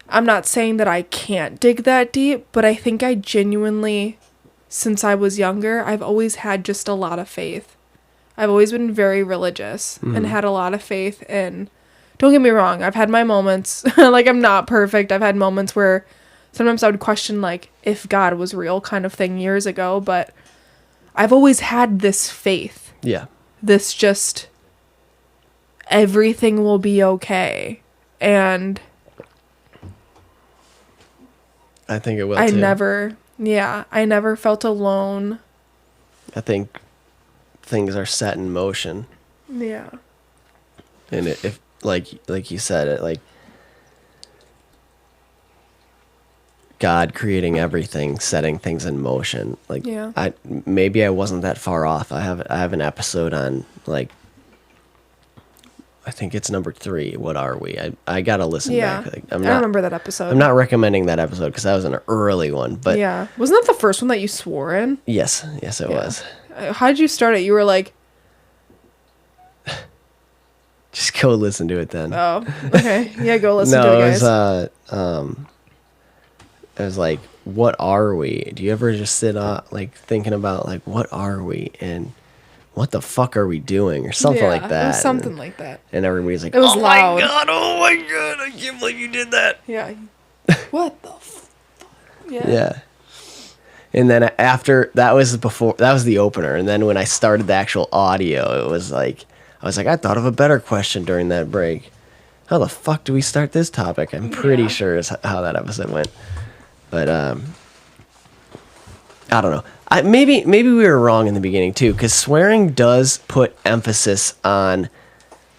I'm not saying that I can't dig that deep, but I think I genuinely since I was younger, I've always had just a lot of faith. I've always been very religious and had a lot of faith. And don't get me wrong, I've had my moments. Like, I'm not perfect. I've had moments where sometimes I would question, like, if God was real kind of thing years ago. But I've always had this faith. Yeah. This just, everything will be okay. And I think it will, I too. I never felt alone. I think things are set in motion. Yeah. And if like you said, it like God creating everything, setting things in motion. Like, Yeah. maybe I wasn't that far off. I have an episode on, like, I think it's number 3. What are we? I gotta listen Yeah. back. Like, I remember that episode. I'm not recommending that episode because that was an early one. But Yeah. Wasn't that the first one that you swore in? yes, it was. How did you start it? You were like, Just go listen to it then. oh, okay. Yeah, go listen No, to it, it guys. was it was like, what are we? Do you ever just sit like thinking about, like, what are we and what the fuck are we doing, or something like that? It was something like that. And everybody's like, It was oh loud. my god, I can't believe you did that. Yeah. What the fuck? Yeah. Yeah. And then after that was the opener, and then when I started the actual audio, it was like, I was like, I thought of a better question during that break. How the fuck do we start this topic? I'm pretty sure is how that episode went. But I don't know. Maybe we were wrong in the beginning too, because swearing does put emphasis on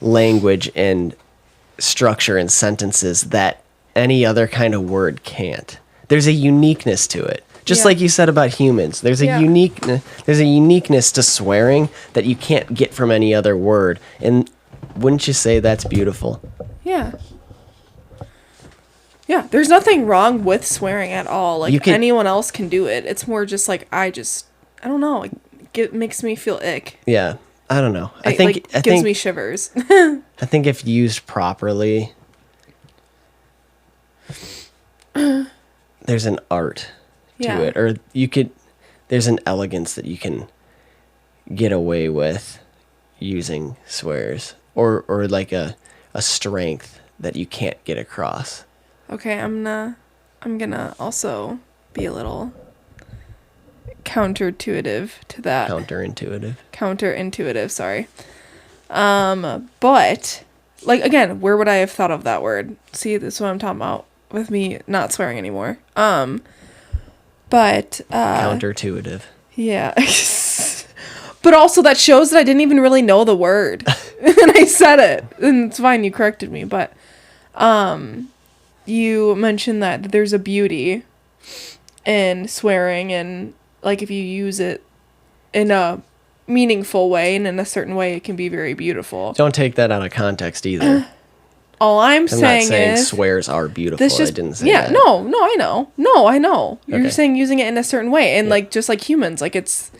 language and structure in sentences that any other kind of word can't. There's a uniqueness to it. Just like you said about humans, there's a uniqueness to swearing that you can't get from any other word. And wouldn't you say that's beautiful? Yeah. Yeah, there's nothing wrong with swearing at all. Like, anyone else can do it. It's more just like, I don't know. It makes me feel ick. Yeah, I don't know. I think think gives me shivers. I think if used properly, there's an art to it, or there's an elegance that you can get away with using swears, or like a strength that you can't get across. Okay, I'm gonna also be a little counterintuitive to that. Counterintuitive, sorry. But, like, again, where would I have thought of that word? See, this is what I'm talking about with me not swearing anymore. But Counterintuitive. Yeah. But also that shows that I didn't even really know the word. And I said it. And it's fine, you corrected me, but you mentioned that there's a beauty in swearing, and like if you use it in a meaningful way and in a certain way, it can be very beautiful. Don't take that out of context either. All I'm not saying saying is swears are beautiful. I didn't say that. No, I know. No, I know. You're Okay. saying using it in a certain way, and like just like humans, like it's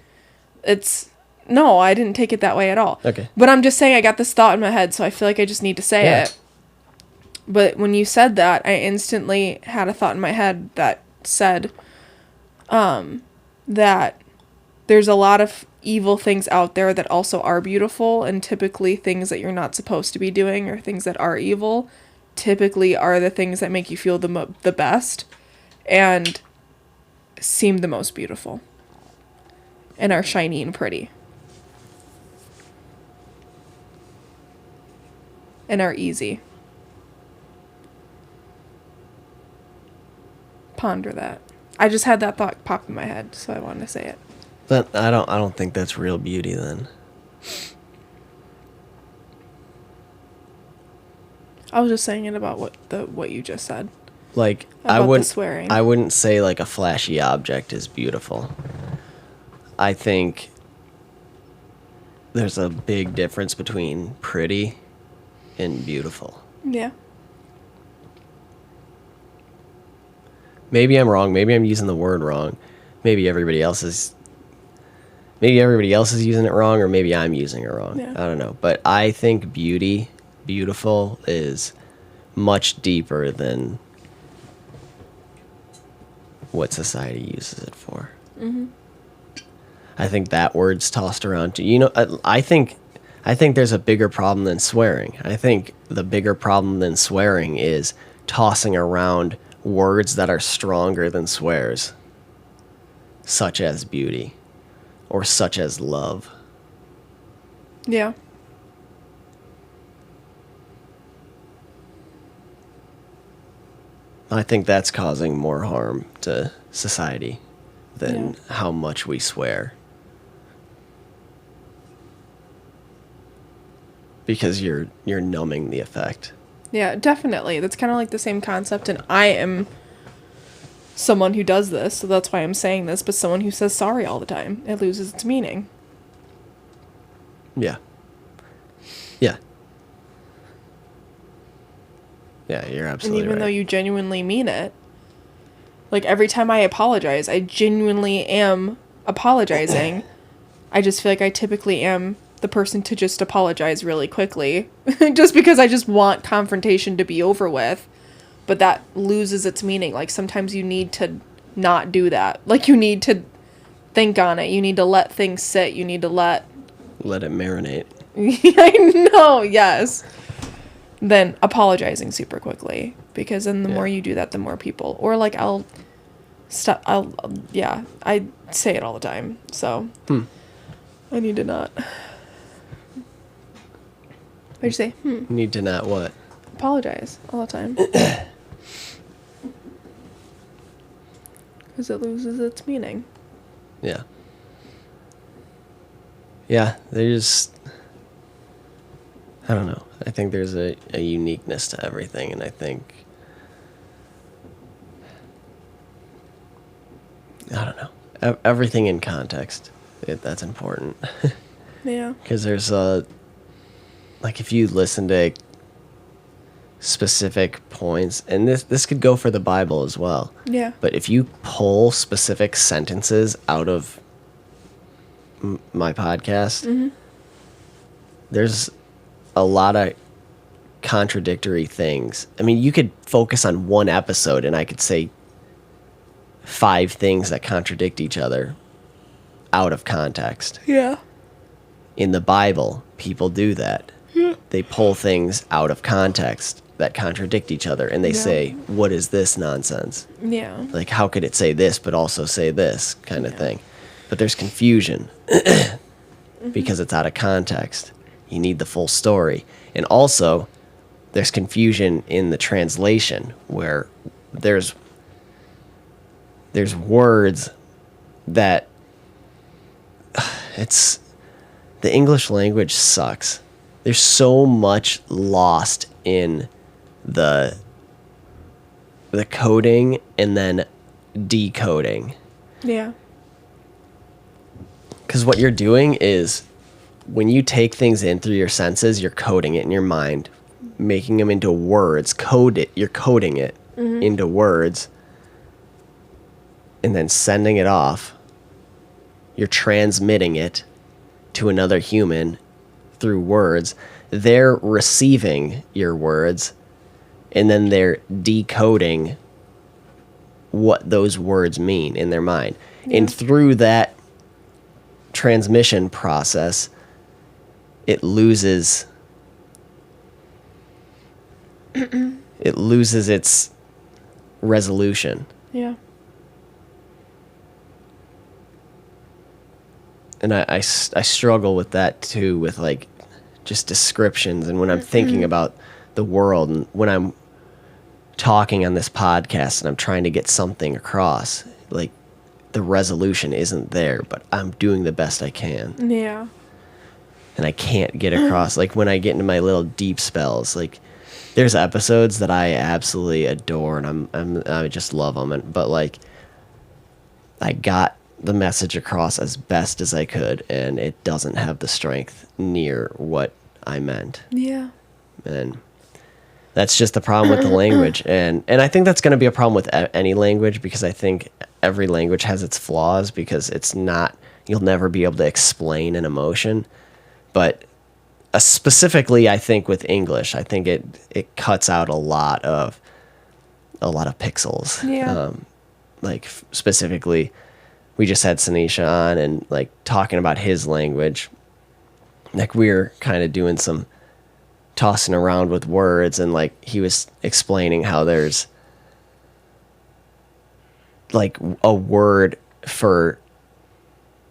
no, I didn't take it that way at all. Okay. But I'm just saying I got this thought in my head, so I feel like I just need to say it. But when you said that, I instantly had a thought in my head that said that there's a lot of evil things out there that also are beautiful, and typically things that you're not supposed to be doing or things that are evil typically are the things that make you feel the best and seem the most beautiful and are shiny and pretty and are easy. Ponder that. I just had that thought pop in my head, so I wanted to say it. But I don't think that's real beauty then. I was just saying it about what you just said. Like, About the swearing. I wouldn't say like a flashy object is beautiful. I think there's a big difference between pretty and beautiful. Yeah. Maybe I'm wrong. Maybe I'm using the word wrong. Maybe everybody else is using it wrong, or maybe I'm using it wrong. Yeah. I don't know. But I think beautiful is much deeper than what society uses it for. Mm-hmm. I think that word's tossed around too. You know, I think there's a bigger problem than swearing. I think the bigger problem than swearing is tossing around words that are stronger than swears, such as beauty or such as love. Yeah. I think that's causing more harm to society than how much we swear. Because you're numbing the effect. Yeah, definitely. That's kind of like the same concept, and I am someone who does this, so that's why I'm saying this, but someone who says sorry all the time, it loses its meaning. Yeah. Yeah. Yeah, you're absolutely right. And even though you genuinely mean it, like every time I apologize, I genuinely am apologizing. I just feel like I typically am the person to just apologize really quickly just because I just want confrontation to be over with, but that loses its meaning. Like sometimes you need to not do that. Like you need to think on it. You need to let things sit. You need to let it marinate. I know, yes. Then apologizing super quickly, because then the more you do that, the more people, or like I say it all the time. So I need to not. What'd you say? Need to not what? Apologize all the time. Because it loses its meaning. Yeah. Yeah, there's... I don't know. I think there's a uniqueness to everything, and I think... I don't know. Everything in context. That's important. Yeah. Because there's a... Like, if you listen to specific points, and this could go for the Bible as well. Yeah. But if you pull specific sentences out of my podcast, there's a lot of contradictory things. I mean, you could focus on one episode, and I could say 5 things that contradict each other out of context. Yeah. In the Bible, people do that. They pull things out of context that contradict each other, and they say, what is this nonsense? Yeah. Like, how could it say this but also say this kind of thing? But there's confusion because it's out of context. You need the full story. And also, there's confusion in the translation where there's words that it's... The English language sucks. There's so much lost in the coding and then decoding. Yeah. Because what you're doing is when you take things in through your senses, you're coding it in your mind, making them into words. You're coding it into words and then sending it off. You're transmitting it to another human through words. They're receiving your words, and then they're decoding what those words mean in their mind. Yeah. And through that transmission process, it loses its resolution. Yeah. And I struggle with that too, with like just descriptions. And when I'm thinking about the world, and when I'm talking on this podcast and I'm trying to get something across, like the resolution isn't there, but I'm doing the best I can. Yeah. And I can't get across. Like when I get into my little deep spells, like there's episodes that I absolutely adore, and I just love them. But like I got the message across as best as I could, and it doesn't have the strength near what I meant. Yeah. And that's just the problem with the language. And I think that's going to be a problem with any language, because I think every language has its flaws, because it's not, you'll never be able to explain an emotion. But specifically, I think with English, I think it cuts out a lot of pixels. Yeah. Like specifically we just had Sanisha on and like talking about his language. Like we were kind of doing some tossing around with words, and like he was explaining how there's like a word for,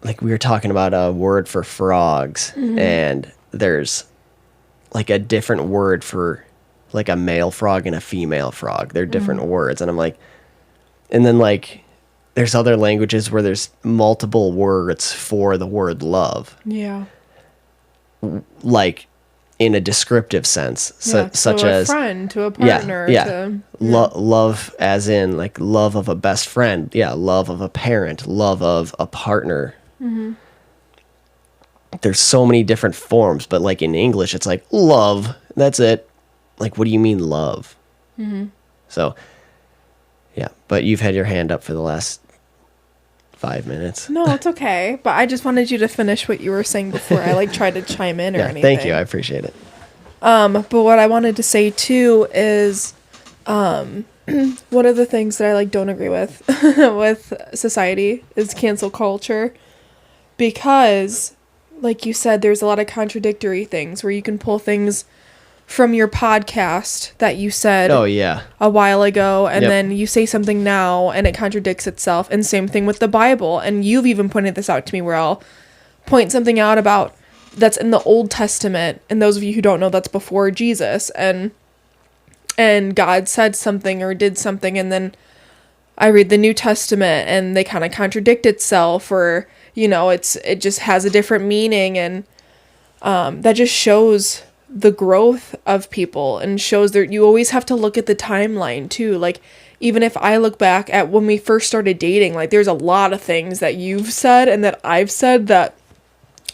like we were talking about a word for frogs, and there's like a different word for like a male frog and a female frog. They're different words. And I'm like, and then like there's other languages where there's multiple words for the word love. Yeah. Like in a descriptive sense, such to a as friend, to a partner. Love as in like love of a best friend. Yeah. Love of a parent, love of a partner. There's so many different forms, but like in English, it's like love. That's it. Like, what do you mean love? So, yeah. But you've had your hand up for the last 5 minutes. No, it's okay. But I just wanted you to finish what you were saying before I like tried to chime in or anything. Thank you. I appreciate it. But what I wanted to say too is, one of the things that I like don't agree with with society is cancel culture, because like you said, there's a lot of contradictory things where you can pull things from your podcast that you said a while ago, and then you say something now and it contradicts itself. And same thing with the Bible. And you've even pointed this out to me, where I'll point something out about that's in the Old Testament, and those of you who don't know, that's before Jesus, and God said something or did something, and then I read the New Testament and they kind of contradict itself, or it just has a different meaning. And that just shows the growth of people, and shows that you always have to look at the timeline too. Like, even if I look back at when we first started dating, like there's a lot of things that you've said and that I've said that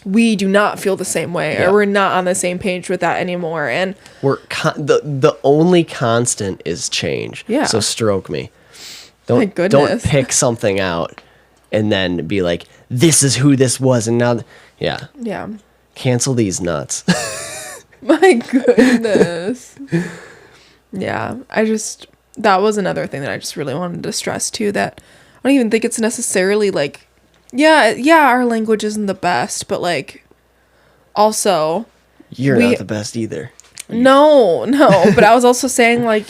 we do not feel the same way, or we're not on the same page with that anymore. And we're the only constant is change. Yeah. So stroke me. Don't pick something out and then be like, this is who this was, and now yeah. Cancel these nuts. My goodness. Yeah, that was another thing that I just really wanted to stress too, that I don't even think it's necessarily like, our language isn't the best, but like, also, you're not the best either. No, but I was also saying, like,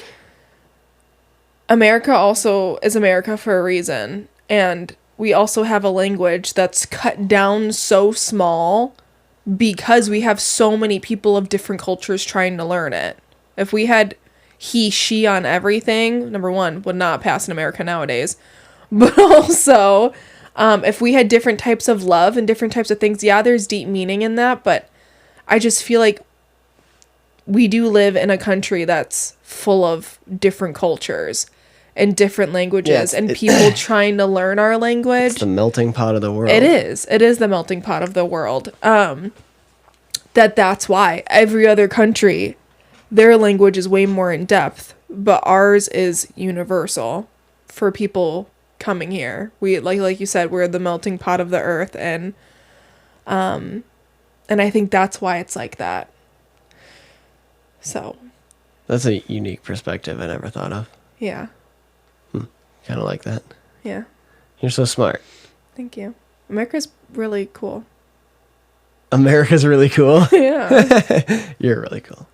America also is America for a reason, and we also have a language that's cut down so small because we have so many people of different cultures trying to learn it. If we had he, she on everything, number one, would not pass in America nowadays. But also, if we had different types of love and different types of things, there's deep meaning in that. But I just feel like we do live in a country that's full of different cultures and different languages, and people trying to learn our language. It's the melting pot of the world. It is the melting pot of the world. That's why every other country, their language is way more in depth, but ours is universal for people coming here. We like you said, we're the melting pot of the earth, and I think that's why it's like that. So that's a unique perspective I never thought of. Yeah. Kind of like that. Yeah. You're so smart. Thank you. America's really cool. America's really cool? Yeah. You're really cool.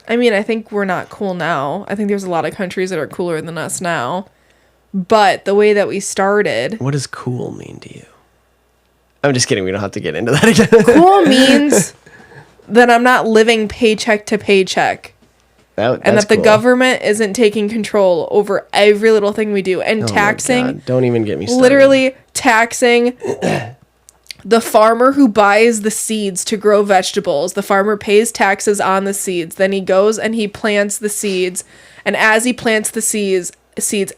I mean, I think we're not cool now. I think there's a lot of countries that are cooler than us now. But the way that we started... What does cool mean to you? I'm just kidding. We don't have to get into that again. Cool means that I'm not living paycheck to paycheck. And that the government isn't taking control over every little thing we do. And taxing... Don't even get me started. Literally taxing the farmer who buys the seeds to grow vegetables. The farmer pays taxes on the seeds. Then he goes and he plants the seeds. And as he plants the seeds,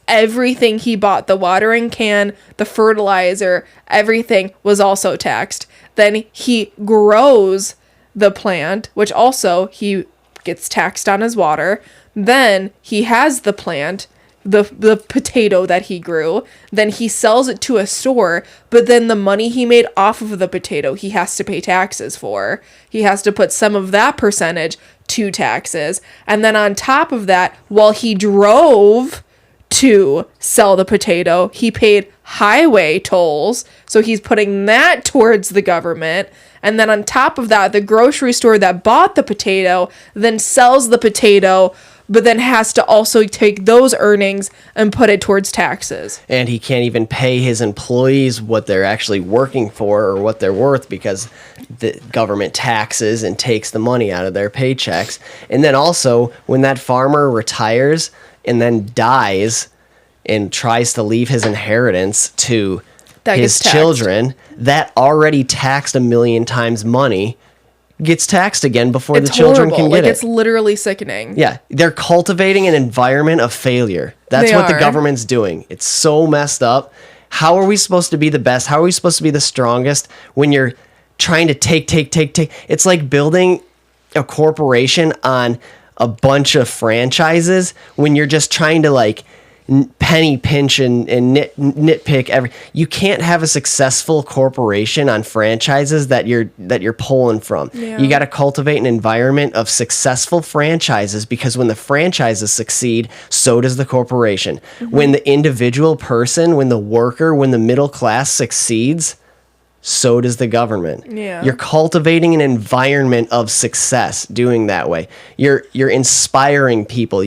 everything he bought, the watering can, the fertilizer, everything was also taxed. Then he grows the plant, which also he gets taxed on his water. Then he has the plant, the potato that he grew. Then he sells it to a store, but then the money he made off of the potato, he has to pay taxes for. He has to put some of that percentage to taxes. And then on top of that, while he drove to sell the potato, he paid highway tolls. So he's putting that towards the government. And then on top of that, the grocery store that bought the potato then sells the potato, but then has to also take those earnings and put it towards taxes. And he can't even pay his employees what they're actually working for or what they're worth because the government taxes and takes the money out of their paychecks. And then also, when that farmer retires and then dies and tries to leave his inheritance to his children, that already taxed 1 million times money gets taxed again before the children can get it. It's literally sickening. Yeah, they're cultivating an environment of failure. That's what the government's doing. It's so messed up. How are we supposed to be the best? How are we supposed to be the strongest when you're trying to take? It's like building a corporation on a bunch of franchises when you're just trying to like penny pinch and nitpick you can't have a successful corporation on franchises that you're pulling from. You got to cultivate an environment of successful franchises, because when the franchises succeed, so does the corporation. When the individual person, when the worker, when the middle class succeeds, so does the government. You're cultivating an environment of success doing that way. You're inspiring people.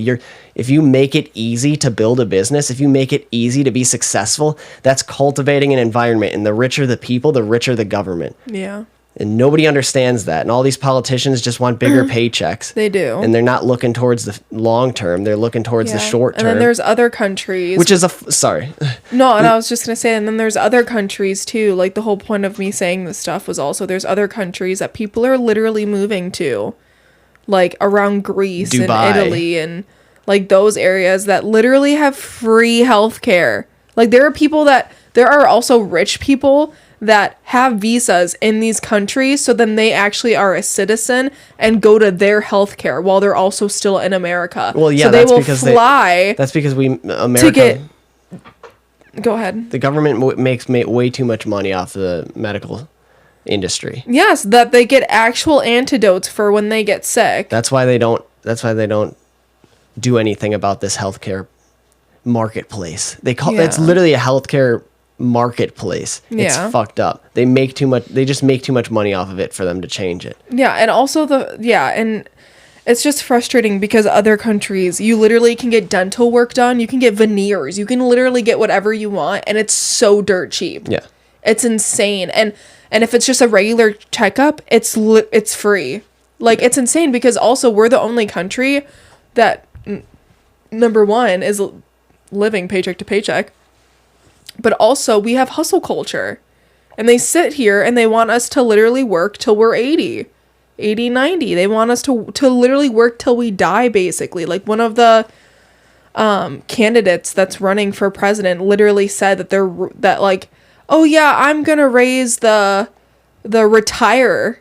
If you make it easy to build a business, if you make it easy to be successful, that's cultivating an environment. And the richer the people, the richer the government. Yeah. And nobody understands that. And all these politicians just want bigger paychecks. They do. And they're not looking towards the long term. They're looking towards the short term. And then there's other countries. Which is sorry. No, and I was just going to say, and then there's other countries too. Like the whole point of me saying this stuff was also there's other countries that people are literally moving to. Like around Greece Dubai. And Italy and like those areas that literally have free healthcare. Like there are also rich people that have visas in these countries, so then they actually are a citizen and go to their healthcare while they're also still in America. Well, yeah, so they will fly. That's because America. Go ahead. The government makes way too much money off the medical industry. Yes, that they get actual antidotes for when they get sick. That's why they don't do anything about this healthcare marketplace. It's literally a healthcare marketplace. It's fucked up. They just make too much money off of it for them to change it. Yeah, and also and it's just frustrating because other countries, you literally can get dental work done, you can get veneers, you can literally get whatever you want, and it's so dirt cheap. Yeah. It's insane. And if it's just a regular checkup, it's free. Like, it's insane because also we're the only country that number one is living paycheck to paycheck, but also we have hustle culture, and they sit here and they want us to literally work till we're 80, 90. They want us to literally work till we die, basically. Like one of the candidates that's running for president literally said that like, oh yeah, I'm gonna raise the retirement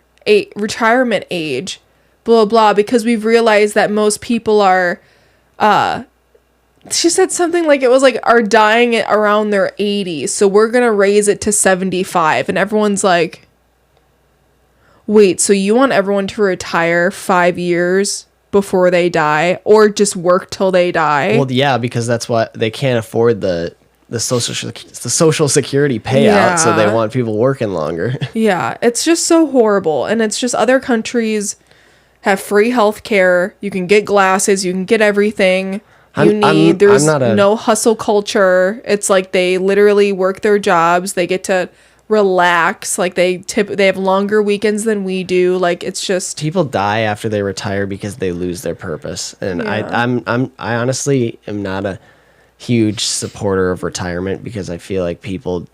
age, blah blah, because we've realized that most people are she said something like it was like are dying around their 80s, so we're gonna raise it to 75. And everyone's like, wait, so you want everyone to retire 5 years before they die, or just work till they die? Well, yeah, because that's why they can't afford the social security payout, so they want people working longer. Yeah, it's just so horrible. And it's just other countries have free health care. You can get glasses, you can get everything you need. There's no hustle culture. It's like they literally work their jobs, they get to relax, like they have longer weekends than we do. Like, it's just people die after they retire because they lose their purpose. And I honestly am not a huge supporter of retirement, because I feel like people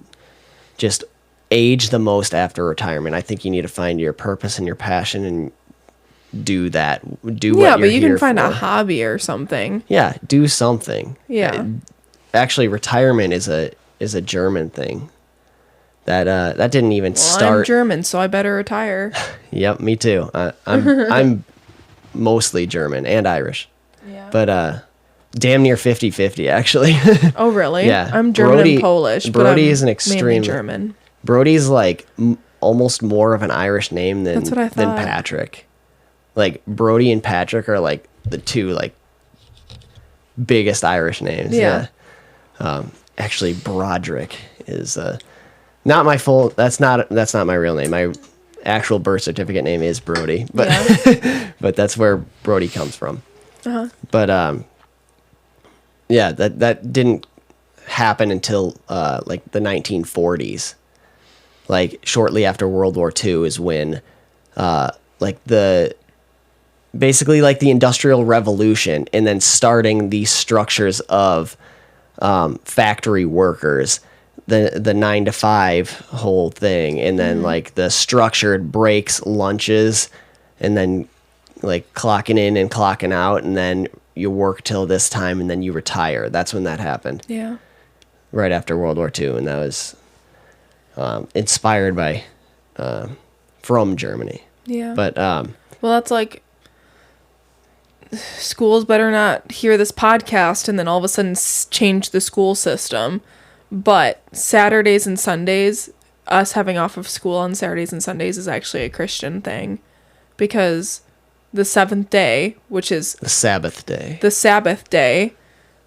just age the most after retirement. I think you need to find your purpose and your passion and do that. What you're here for. Yeah, but you can find a hobby or something. Yeah, do something. Yeah. Actually, retirement is a German thing. That didn't even start. I'm German, so I better retire. Yep, me too. I'm mostly German and Irish. Yeah. But damn near 50-50 actually. Oh really? Yeah. I'm German and Polish. Brody but is an extreme German. Brody's like almost more of an Irish name than That's what I thought. Patrick. Like Brody and Patrick are like the two like biggest Irish names. Yeah. Actually, Broderick is not my full. That's not my real name. My actual birth certificate name is Brody, but but that's where Brody comes from. But yeah, that didn't happen until like the 1940s. Like shortly after World War II is when like basically like the Industrial Revolution, and then starting these structures of factory workers, the 9 to 5 whole thing, and then like the structured breaks, lunches, and then like clocking in and clocking out, and then you work till this time, and then you retire. That's when that happened. Yeah. Right after World War II, and that was inspired by from Germany. Yeah. But well, that's like, schools better not hear this podcast and then all of a sudden change the school system. But Saturdays and Sundays, us having off of school on Saturdays and Sundays is actually a Christian thing, because the seventh day, which is the Sabbath day,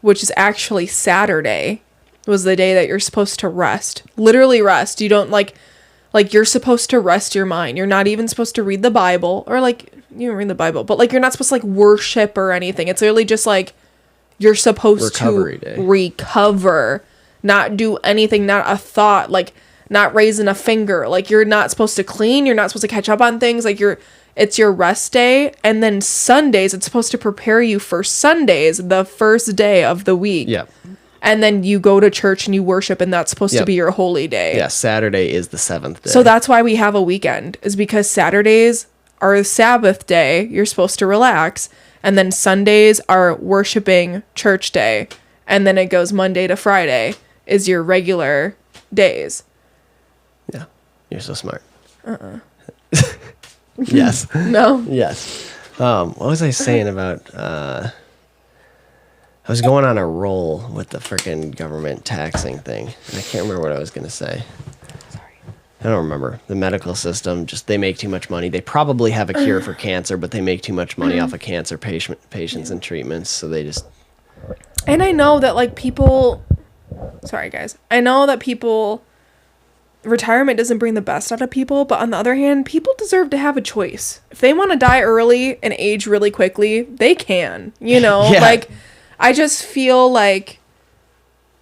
which is actually Saturday, was the day that you're supposed to rest. Literally rest. You don't like you're supposed to rest your mind. You're not even supposed to read the Bible, or like, you don't read the Bible, but like you're not supposed to like worship or anything. It's literally just like you're supposed to recover, not do anything, not a thought, like not raising a finger. Like you're not supposed to clean. You're not supposed to catch up on things. Like it's your rest day. And then Sundays, it's supposed to prepare you for Sundays, the first day of the week. Yep. And then you go to church and you worship, and that's supposed to be your holy day. Yeah, Saturday is the 7th day. So that's why we have a weekend, is because Saturdays are the Sabbath day. You're supposed to relax. And then Sundays are worshiping church day. And then it goes Monday to Friday is your regular days. Yeah, you're so smart. Yes. No. Yes. What was I saying about... I was going on a roll with the freaking government taxing thing, and I can't remember what I was going to say. Sorry. I don't remember. The medical system, just they make too much money. They probably have a cure for cancer, but they make too much money off of cancer patients and treatments, so they just... And I know that, like, people... Sorry, guys. I know that people... Retirement doesn't bring the best out of people, but on the other hand, people deserve to have a choice. If they want to die early and age really quickly, they can, you know? Yeah. Like... I just feel like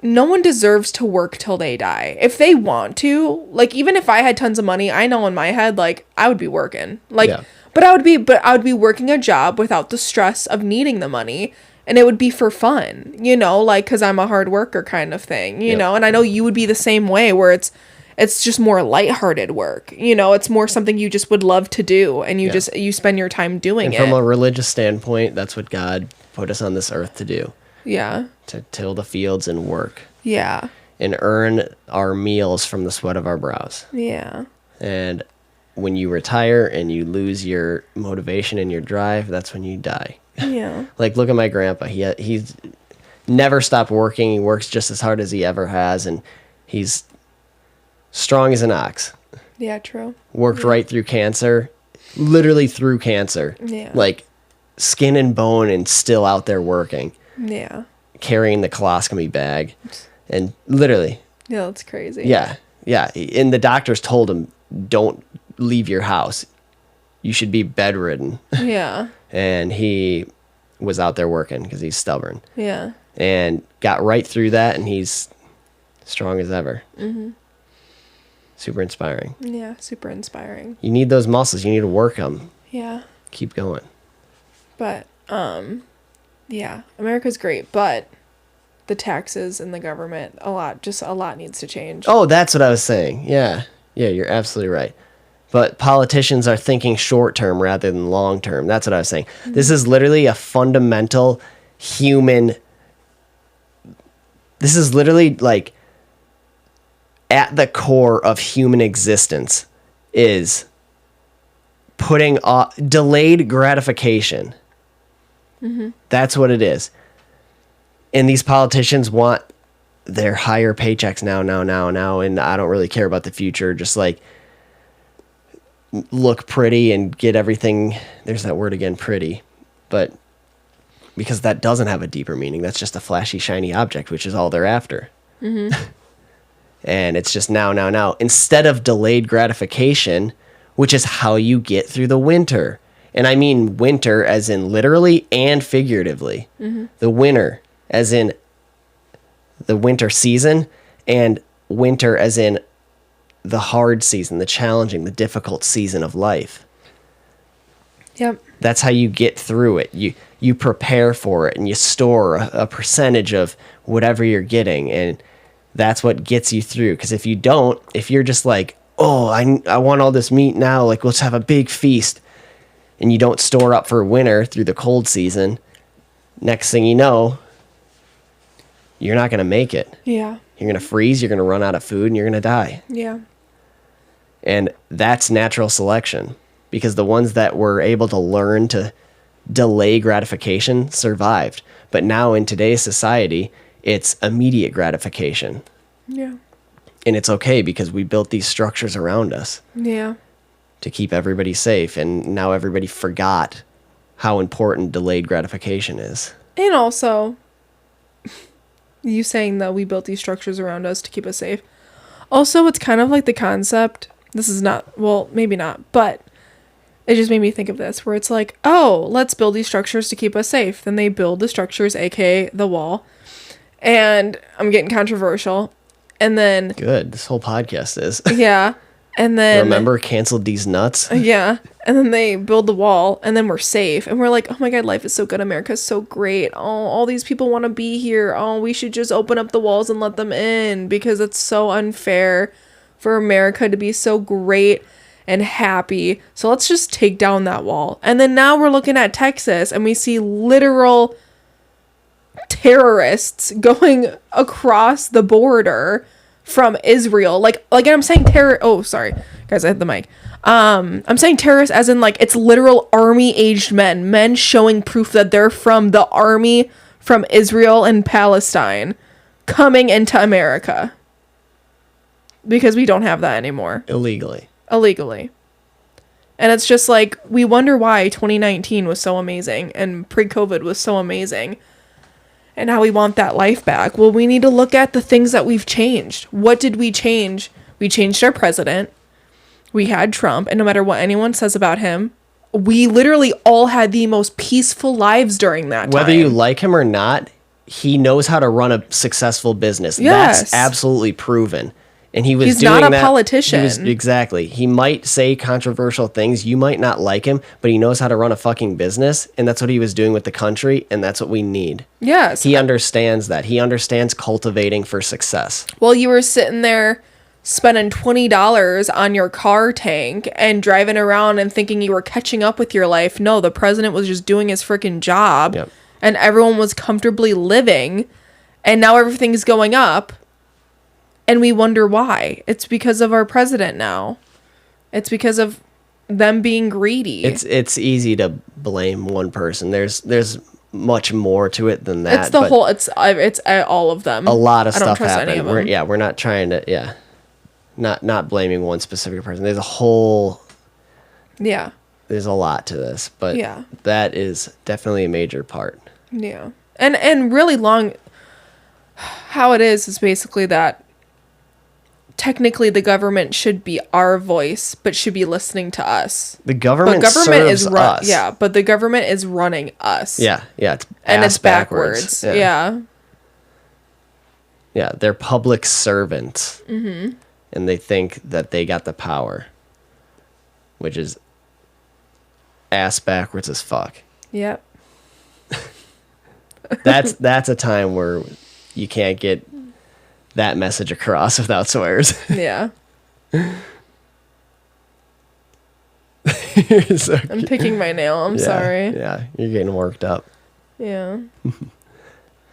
no one deserves to work till they die. If they want to, like, even if I had tons of money, I know in my head, like, I would be working. Like, Yeah. but I would be working a job without the stress of needing the money, and it would be for fun, you know, like, because I'm a hard worker kind of thing, you know, and I know you would be the same way, where it's just more lighthearted work, you know, it's more something you just would love to do, and you spend your time doing And it. from a religious standpoint, that's what God put us on this earth to do. Yeah. To till the fields and work. Yeah. And earn our meals from the sweat of our brows. Yeah. And when you retire and you lose your motivation and your drive, that's when you die. Yeah. Like, look at my grandpa. He's never stopped working. He works just as hard as he ever has, and he's strong as an ox. Yeah, true. Worked right through cancer, literally through cancer. Yeah. Like, skin and bone, and still out there working. Yeah. Carrying the colostomy bag. And literally. Yeah, that's crazy. Yeah. Yeah. And the doctors told him, don't leave your house. You should be bedridden. Yeah. And he was out there working because he's stubborn. Yeah. And got right through that, and he's strong as ever. Mm-hmm. Super inspiring. Yeah, super inspiring. You need those muscles. You need to work them. Yeah. Keep going. But, yeah, America's great, but the taxes and the government, a lot needs to change. Oh, that's what I was saying. Yeah. Yeah, you're absolutely right. But politicians are thinking short term rather than long term. That's what I was saying. Mm-hmm. This is literally a fundamental human. This is literally like at the core of human existence is putting delayed gratification. Mm-hmm. That's what it is. And these politicians want their higher paychecks now, and I don't really care about the future. Just like look pretty and get everything. There's that word again, pretty. But because that doesn't have a deeper meaning. That's just a flashy, shiny object, which is all they're after. Mm-hmm. And it's just now, instead of delayed gratification, which is how you get through the winter. And I mean winter as in literally and figuratively. The winter as in the winter season, and winter as in the hard season, the challenging, the difficult season of life. Yep. That's how you get through it. You prepare for it, and you store a percentage of whatever you're getting, and that's what gets you through. Because if you don't, if you're just like, oh, I want all this meat now, like let's have a big feast, and you don't store up for winter through the cold season, next thing you know, you're not going to make it. Yeah. You're going to freeze, you're going to run out of food, and you're going to die. Yeah. And that's natural selection, because the ones that were able to learn to delay gratification survived. But now in today's society, it's immediate gratification. Yeah. And it's okay because we built these structures around us Yeah. to keep everybody safe. And now everybody forgot how important delayed gratification is. And also, you saying that we built these structures around us to keep us safe. Also, it's kind of like the concept, this is not, well, maybe not, but it just made me think of this, where it's like, oh, let's build these structures to keep us safe. Then they build the structures, aka the wall. And I'm getting controversial. And then... Good. This whole podcast is. Yeah. And then... Remember, canceled these nuts? Yeah. And then they build the wall, and then we're safe. And we're like, oh my God, life is so good. America's so great. Oh, all these people want to be here. Oh, we should just open up the walls and let them in, because it's so unfair for America to be so great and happy. So let's just take down that wall. And then now we're looking at Texas, and we see literal terrorists going across the border from Israel. Like I'm saying oh, sorry. Guys, I hit the mic. I'm saying terrorists as in like it's literal army-aged men showing proof that they're from the army from Israel and Palestine coming into America. Because we don't have that anymore. Illegally. And it's just like, we wonder why 2019 was so amazing and pre-COVID was so amazing. And how we want that life back. Well, we need to look at the things that we've changed. What did we change? We changed our president. We had Trump. And no matter what anyone says about him, we literally all had the most peaceful lives during that time. Whether you like him or not, he knows how to run a successful business. Yes. That's absolutely proven. And he's doing not a politician. Exactly. He might say controversial things. You might not like him, but he knows how to run a fucking business. And that's what he was doing with the country. And that's what we need. Yes. He understands that. He understands cultivating for success. Well, you were sitting there spending $20 on your car tank and driving around and thinking you were catching up with your life. No, the president was just doing his freaking job. Yep. And everyone was comfortably living. And now everything's going up. And we wonder why. It's because of our president now. It's because of them being greedy. It's easy to blame one person. There's much more to it than that. It's the whole. It's all of them. A lot of I don't stuff trust any happened. of them. We're not trying to. Not blaming one specific person. There's a whole. Yeah. There's a lot to this, but yeah, that is definitely a major part. Yeah, and really long. How it is basically that. Technically, the government should be our voice, but should be listening to us. The government serves us. Yeah, but the government is running us. Yeah, it's backwards. Yeah. Yeah, they're public servants. Mm-hmm. And they think that they got the power, which is ass backwards as fuck. Yep. That's a time where you can't get that message across without swears. Yeah. So I'm picking my nail. I'm sorry. Yeah, you're getting worked up. Yeah.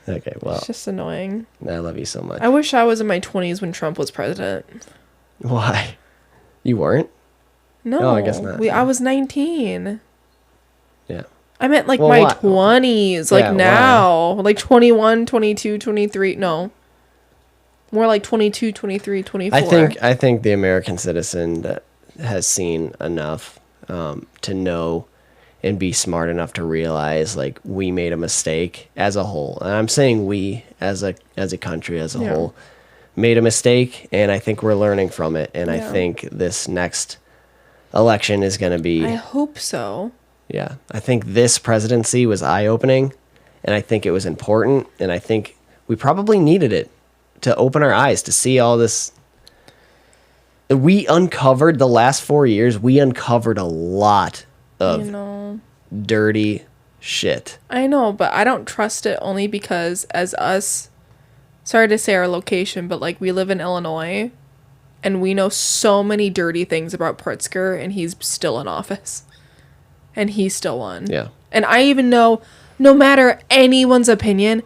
Okay, well. It's just annoying. I love you so much. I wish I was in my 20s when Trump was president. Why? You weren't? No. Oh, I guess not. I was 19. Yeah. I meant like my 20s, like now. Why? Like 21, 22, 23. No. More like 22, 23, 24. I think the American citizen that has seen enough to know and be smart enough to realize like we made a mistake as a whole. And I'm saying we as a country as a whole made a mistake, and I think we're learning from it. And I Yeah. think this next election is going to be, I hope so. yeah, I think this presidency was eye-opening, and I think it was important, and I think we probably needed it to open our eyes to see all this. We uncovered the last 4 years, we uncovered a lot of You know. dirty shit. I know, but I don't trust it only because as us, sorry to say our location, but like we live in Illinois and we know so many dirty things about Pritzker and he's still in office. And he still won. Yeah. And I even know, no matter anyone's opinion,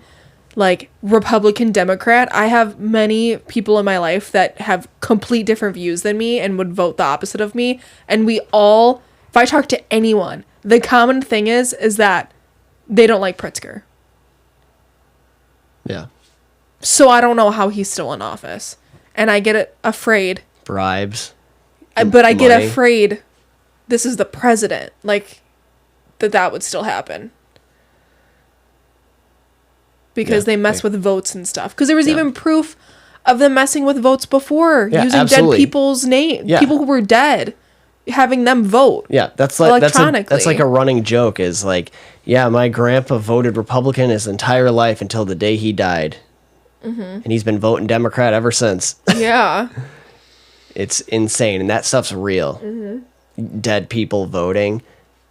like Republican, Democrat, I have many people in my life that have complete different views than me and would vote the opposite of me. And we all, if I talk to anyone, the common thing is that they don't like Pritzker. Yeah. So I don't know how he's still in office. And I get afraid. Bribes. But I get money. afraid this is the president. Like, that would still happen. Because Yeah, they mess with votes and stuff. Because there was Yeah. even proof of them messing with votes before. Yeah, using absolutely. dead people's names. Yeah. People who were dead. Having them vote. Yeah, that's like electronically. that's like a running joke is like, yeah, my grandpa voted Republican his entire life until the day he died. And he's been voting Democrat ever since. Yeah. It's insane, and that stuff's real. Dead people voting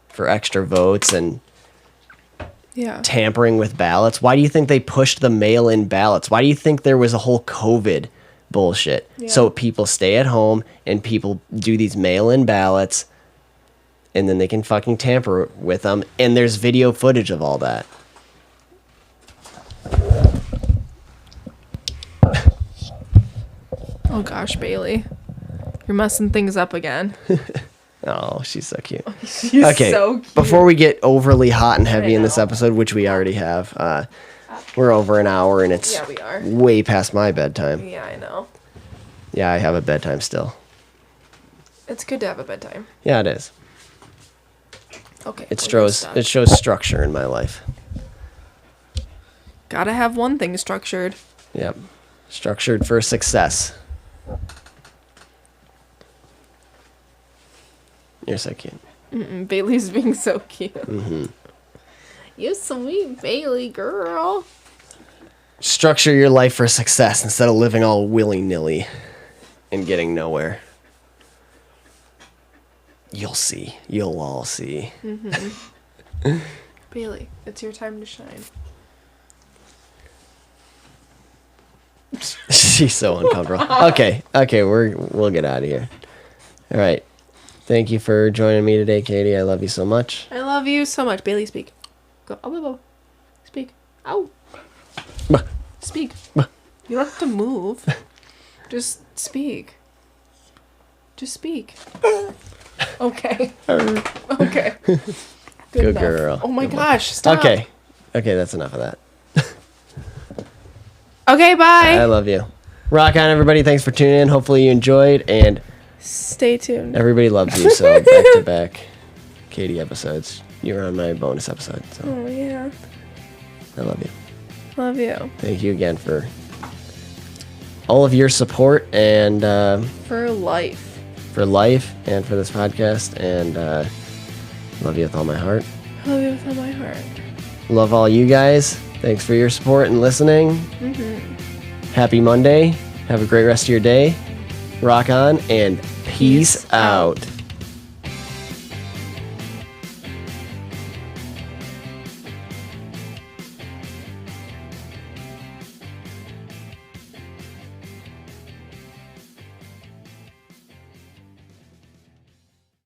for extra votes and Yeah. tampering with ballots. Why do you think they pushed the mail-in ballots? Why do you think there was a whole COVID bullshit? Yeah. So people stay at home and people do these mail-in ballots, and then they can fucking tamper with them, and there's video footage of all that. Oh gosh, Bailey. You're messing things up again. Oh, she's so cute. She's Okay, so cute. before we get overly hot and heavy I in this know. episode, which we already have, we're over an hour, and it's Yeah, we are. way past my bedtime. Yeah, I know. Yeah, I have a bedtime still. It's good to have a bedtime. Yeah, it is. Okay. It well, you're shows stuck. it shows structure in my life. Gotta have one thing structured. Yep. Structured for success. You're so cute. Bailey's being so cute. You sweet Bailey girl. Structure your life for success instead of living all willy-nilly and getting nowhere. You'll see. You'll all see. Bailey, it's your time to shine. She's so uncomfortable. Okay, we'll get out of here. All right. Thank you for joining me today, Catie. I love you so much. I love you so much. Bailey, speak. Go. Oh. Speak. Ow. Bah. Speak. Bah. You don't have to move. Just speak. Just speak. Okay. Okay. Good enough. girl. Oh my Good boy. gosh. Stop. Okay, that's enough of that. Okay, bye. I love you. Rock on, everybody. Thanks for tuning in. Hopefully you enjoyed, and Stay tuned. everybody loves you, so back-to-back Catie episodes. You're on my bonus episode, so Oh, yeah. I love you. Love you. Thank you again for all of your support and For life. for life and for this podcast, and love you with all my heart. Love you with all my heart. Love all you guys. Thanks for your support and listening. Happy Monday. Have a great rest of your day. Rock on, and peace out.